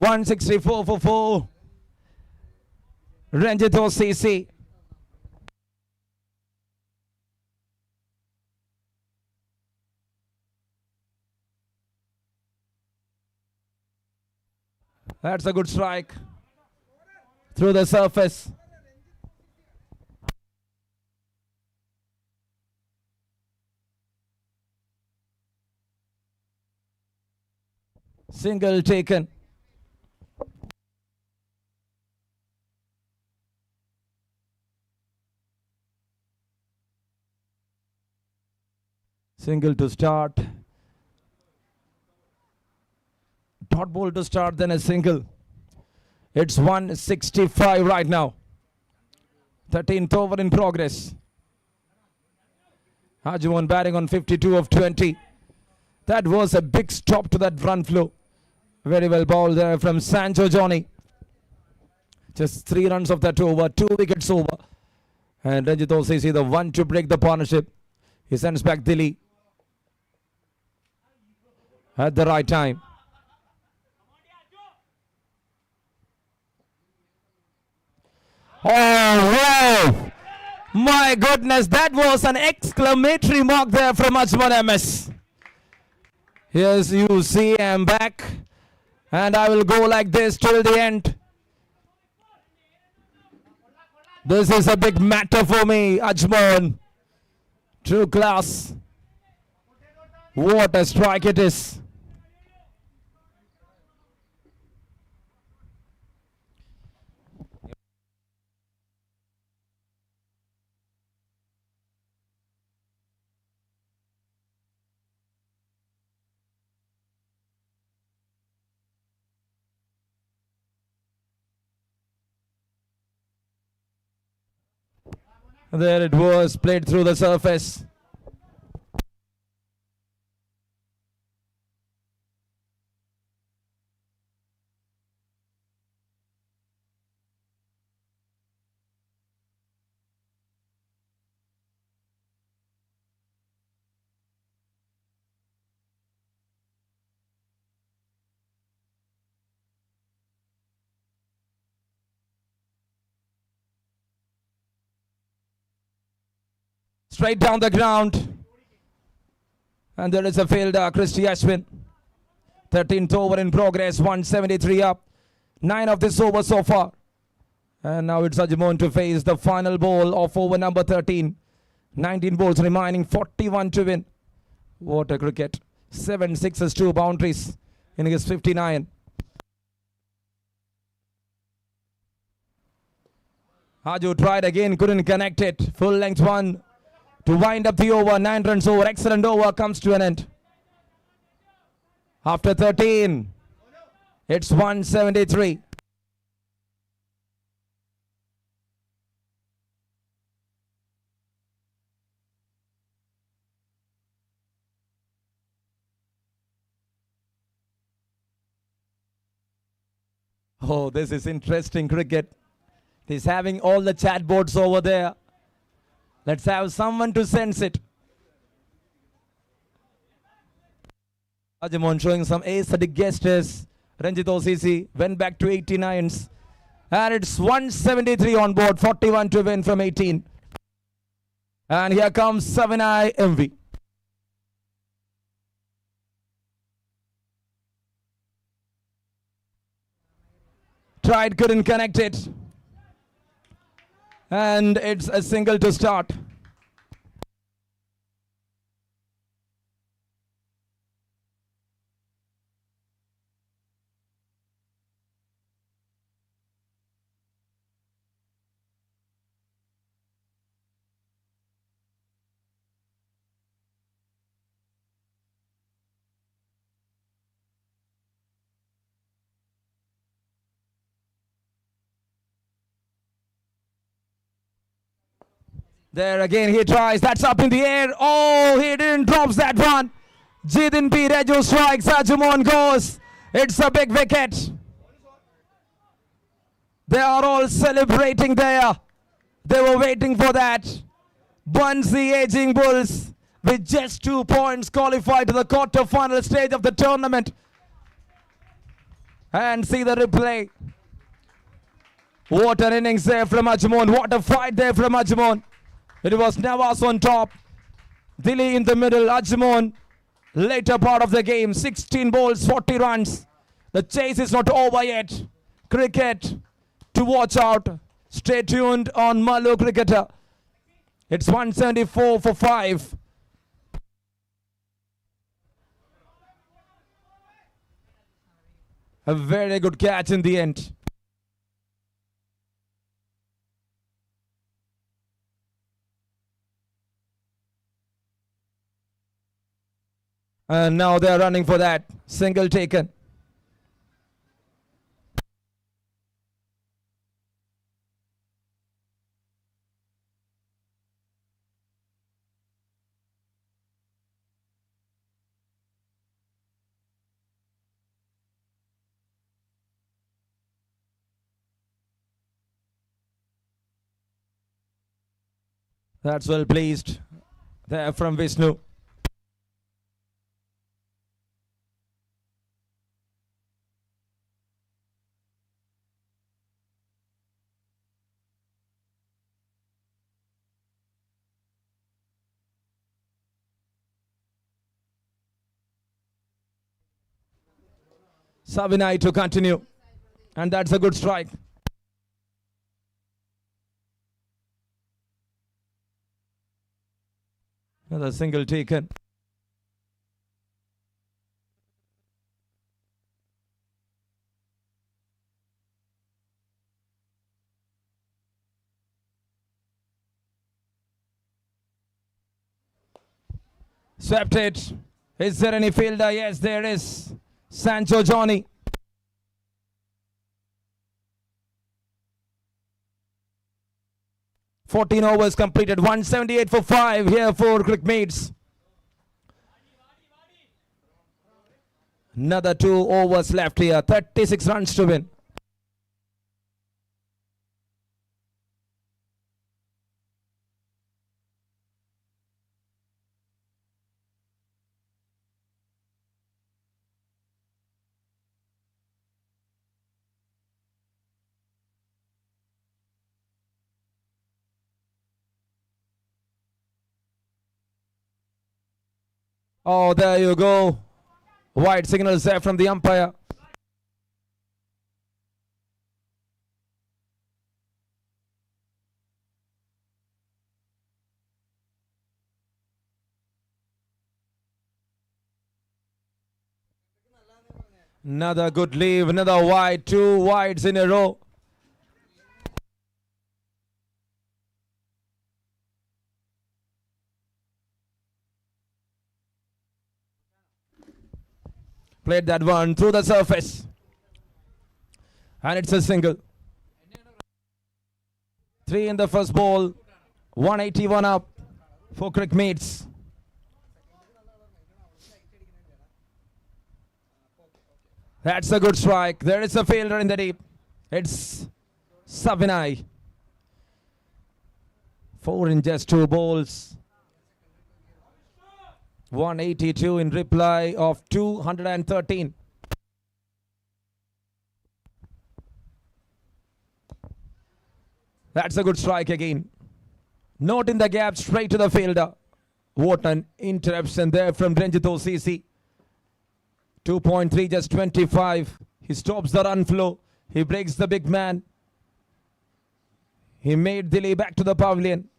.164 for 4. Ranjito CC. That's a good strike. Through the surface. Single taken. Single to start. Dot ball to start, then a single. It's 165 right now. 13th over in progress. Hajiwan batting on 52 of 20. That was a big stop to that run flow. Very well ball there from Sanjo Johnny. Just 3 runs of that over, 2 wickets over. And Ranjito CC, the one to break the partnership. He sends back Dilly at the right time. Oh, wow! My goodness, that was an exclamatory mark there from Ajman MS. Yes, you see, I'm back. And I will go like this till the end. This is a big matter for me, Ajman. True class. What a strike it is. There it was, played through the surface. Straight down the ground. And there is a fielder, Christy Ashwin. 13th over in progress, 173 up. 9 of this over so far. And now it's Ajimon to face the final ball of over number 13. 19 balls remaining, 41 to win. What a cricket. 7 sixes, 2 boundaries in his 59. Haju tried again, couldn't connect it. Full length one to wind up the over. 9 runs over. Excellent over comes to an end. After 13, it's 173. Oh, this is interesting cricket. He's having all the chat boards over there. Let's have someone to sense it. Ajimon showing some aesthetic gestures. Ranjit OCC went back to 89s. And it's 173 on board, 41 to win from 18. And here comes 7i MV. Tried, couldn't connect it. And it's a single to start. There again he tries. That's up in the air. Oh, he didn't drop that one. Jidin P. Reju strikes. Ajimon goes. It's a big wicket. They are all celebrating there. They were waiting for that. BANSI Aging Bulls with just 2 points qualified to the quarter-final stage of the tournament. And see the replay. What an innings there from Ajimon. What a fight there from Ajimon. It was Nawaz on top. Dilly in the middle. Ajimon later part of the game. 16 balls, 40 runs. The chase is not over yet. Cricket to watch out. Stay tuned on Malu Cricketer. It's 174 for 5. A very good catch in the end. And now they are running for that. Single taken. That's well placed there from Vishnu. Savinai to continue. And that's a good strike. Another single taken. Swept it. Is there any fielder? Yes, there is. Sancho Johnny. 14 overs completed. 178 for 5 here for CRICMATES. Another 2 overs left here. 36 runs to win. Oh, there you go. White signals there from the umpire. Another good leave, another wide, 2 wides in a row. Played that one through the surface. And it's a single. 3 in the first ball. 181 up for CRICMATES. That's a good strike. There is a fielder in the deep. It's Savinai. 4 in just 2 balls. 182 in reply of 213. That's a good strike again. Not in the gap, straight to the fielder. What an interruption there from Renjito CC. 2.3, just 25. He stops the run flow. He breaks the big man. He made Delhi back to the pavilion.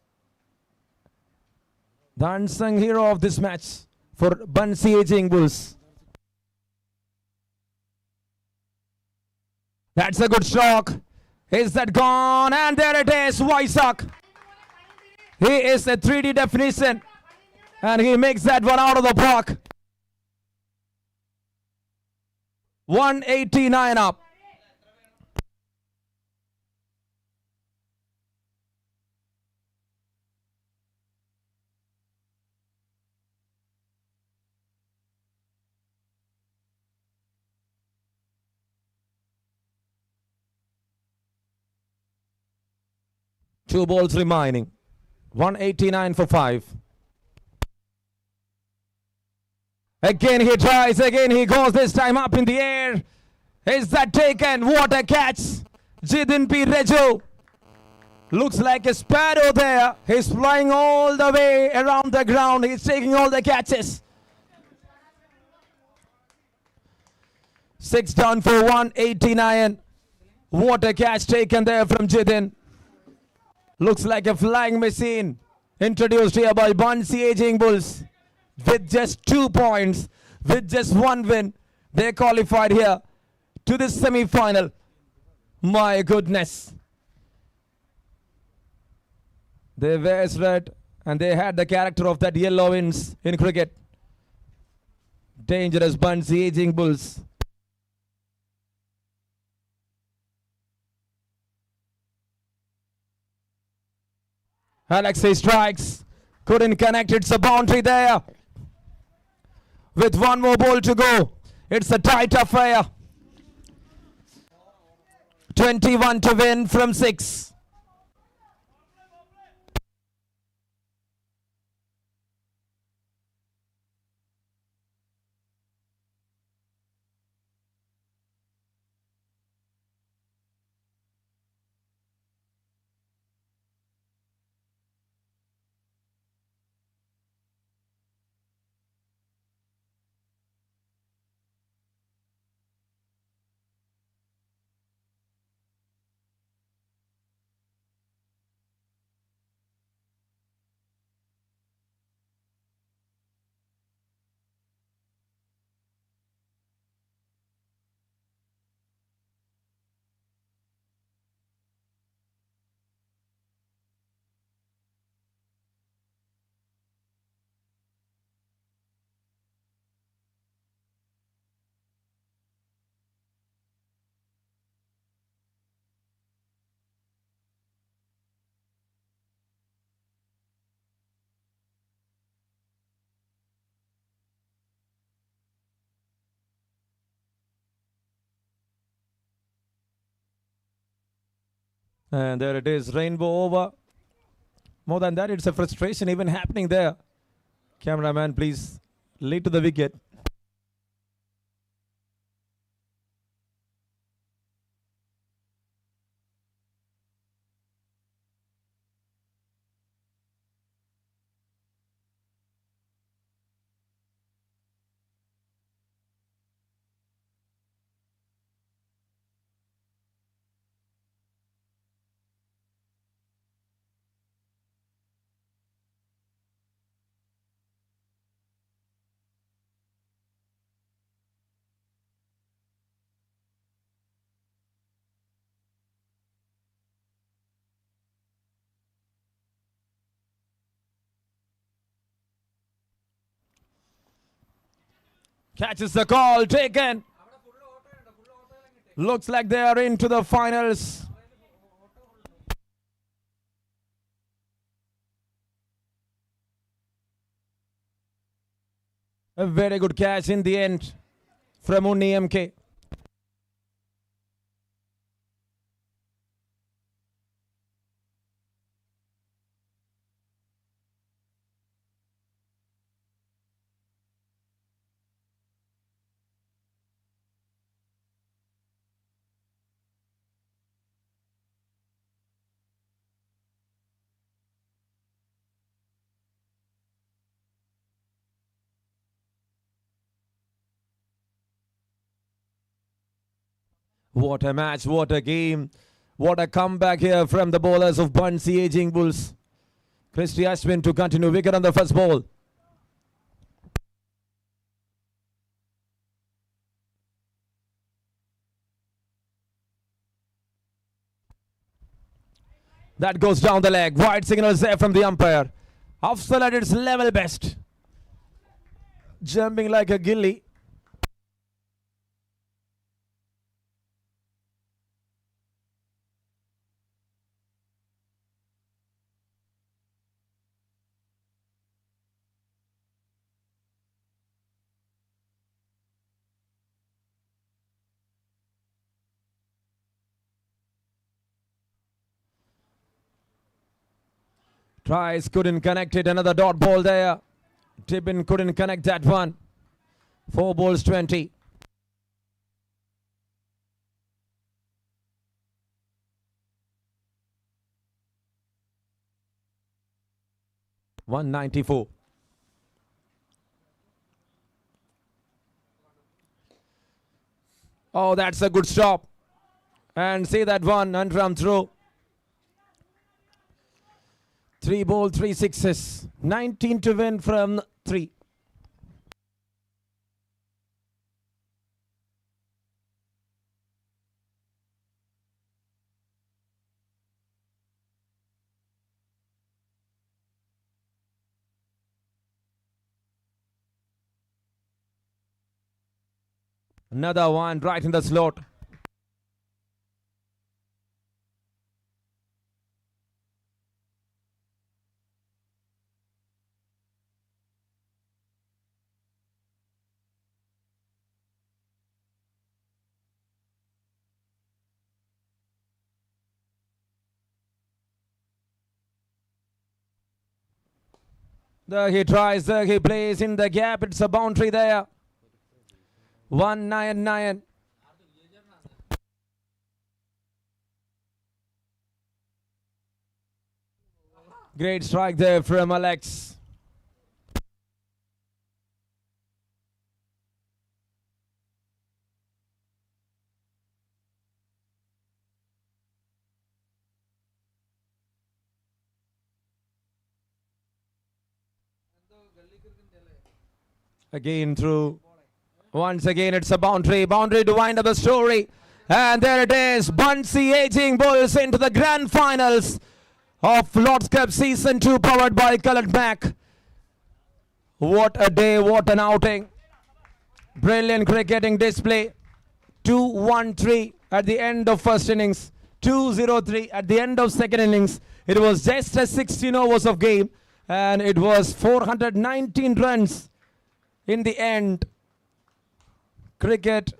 The unsung hero of this match for BANSI AGEING Bulls. That's a good stroke. Is that gone? And there it is, Waisak. He is a 3D definition. And he makes that one out of the park. 189 up. Two balls remaining. 189 for 5. Again he tries, again he goes, this time up in the air. Is that taken? What a catch. Jidin P. Reju. Looks like a sparrow there. He's flying all the way around the ground. He's taking all the catches. 6 down for 189. What a catch taken there from Jidin. Looks like a flying machine introduced here by BANSI AGEING Bulls. With just 2 points, with just 1 win, they qualified here to the semi-final. My goodness. They were red and they had the character of that yellow wins in cricket. Dangerous BANSI AGEING Bulls. Alexei strikes. Couldn't connect. It's a boundary there. With 1 more ball to go. It's a tight affair. 21 to win from 6. And there it is, rainbow over. More than that, it's a frustration even happening there. Cameraman, please lead to the wicket. Catches the call, taken. Looks like they are into the finals. A very good catch in the end from Unni MK. What a match, what a game. What a comeback here from the bowlers of BANSI Aging Bulls. Christy Ashwin to continue, wicket on the first ball. That goes down the leg. Wide signal is there from the umpire. Afsal at its level best. Jumping like a gilly. Tries, couldn't connect it. Another dot ball there. Tibbin couldn't connect that one. 4 balls 20. $194. Oh, that's a good stop. And see that one, and through. 3 ball, 3 sixes. 19 to win from 3. Another one right in the slot. There he tries, there he plays in the gap. It's a boundary there. 199. Great strike there from Alex. Again through. Once again it's a boundary. Boundary to wind up the story. And there it is. BANSI Aging Bulls into the grand finals of Lord's Cup Season 2 powered by Colored Mac. What a day, what an outing. Brilliant cricketing display. 2-1-3 at the end of first innings. 2-0-3 at the end of second innings. It was just a 16 overs of game. And it was 419 runs in the end. Cricket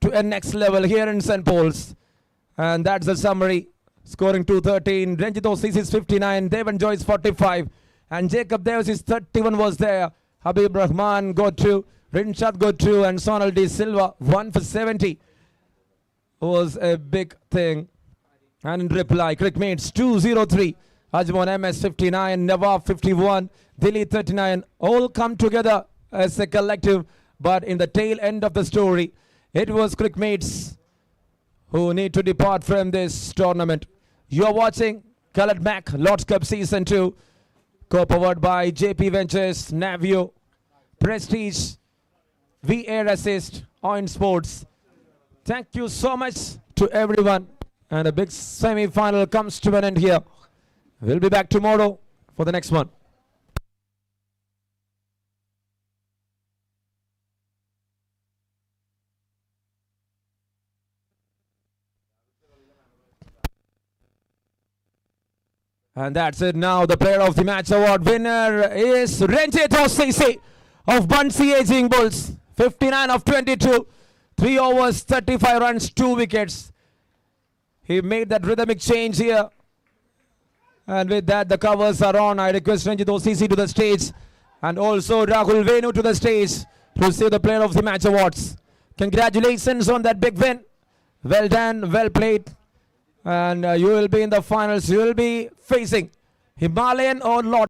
to a next level here in St. Paul's. And that's the summary. scoring 213. Ranjit Osis 59. Devan Joyce 45. And Jacob Davis 31 was there. Habib Rahman got 2. Rinshad got 2. And Sonal D. Silva 1 for 70. Was a big thing. And in reply, CRICMATES 203. Ajmon MS 59. Nawab 51. Dilly 39. All come together as a collective. But in the tail end of the story, it was CRICMATES who need to depart from this tournament. You're watching Colored Mac Lord's Cup Season 2, co-powered by JP Ventures, Navio, Prestige, VAir Assist, Oin Sports. Thank you so much to everyone. And a big semi-final comes to an end here. We'll be back tomorrow for the next one. And that's it now. The player of the match award winner is Ranjit Osis of BANSI AGEING Bulls. 59 of 22. 3 overs, 35 runs, 2 wickets. He made that rhythmic change here. And with that, the covers are on. I request Ranjit Osis to the stage. And also Rahul Venu to the stage to receive the player of the match awards. Congratulations on that big win. Well done, well played. And you will be in the finals. You will be facing Himalayan or Lord.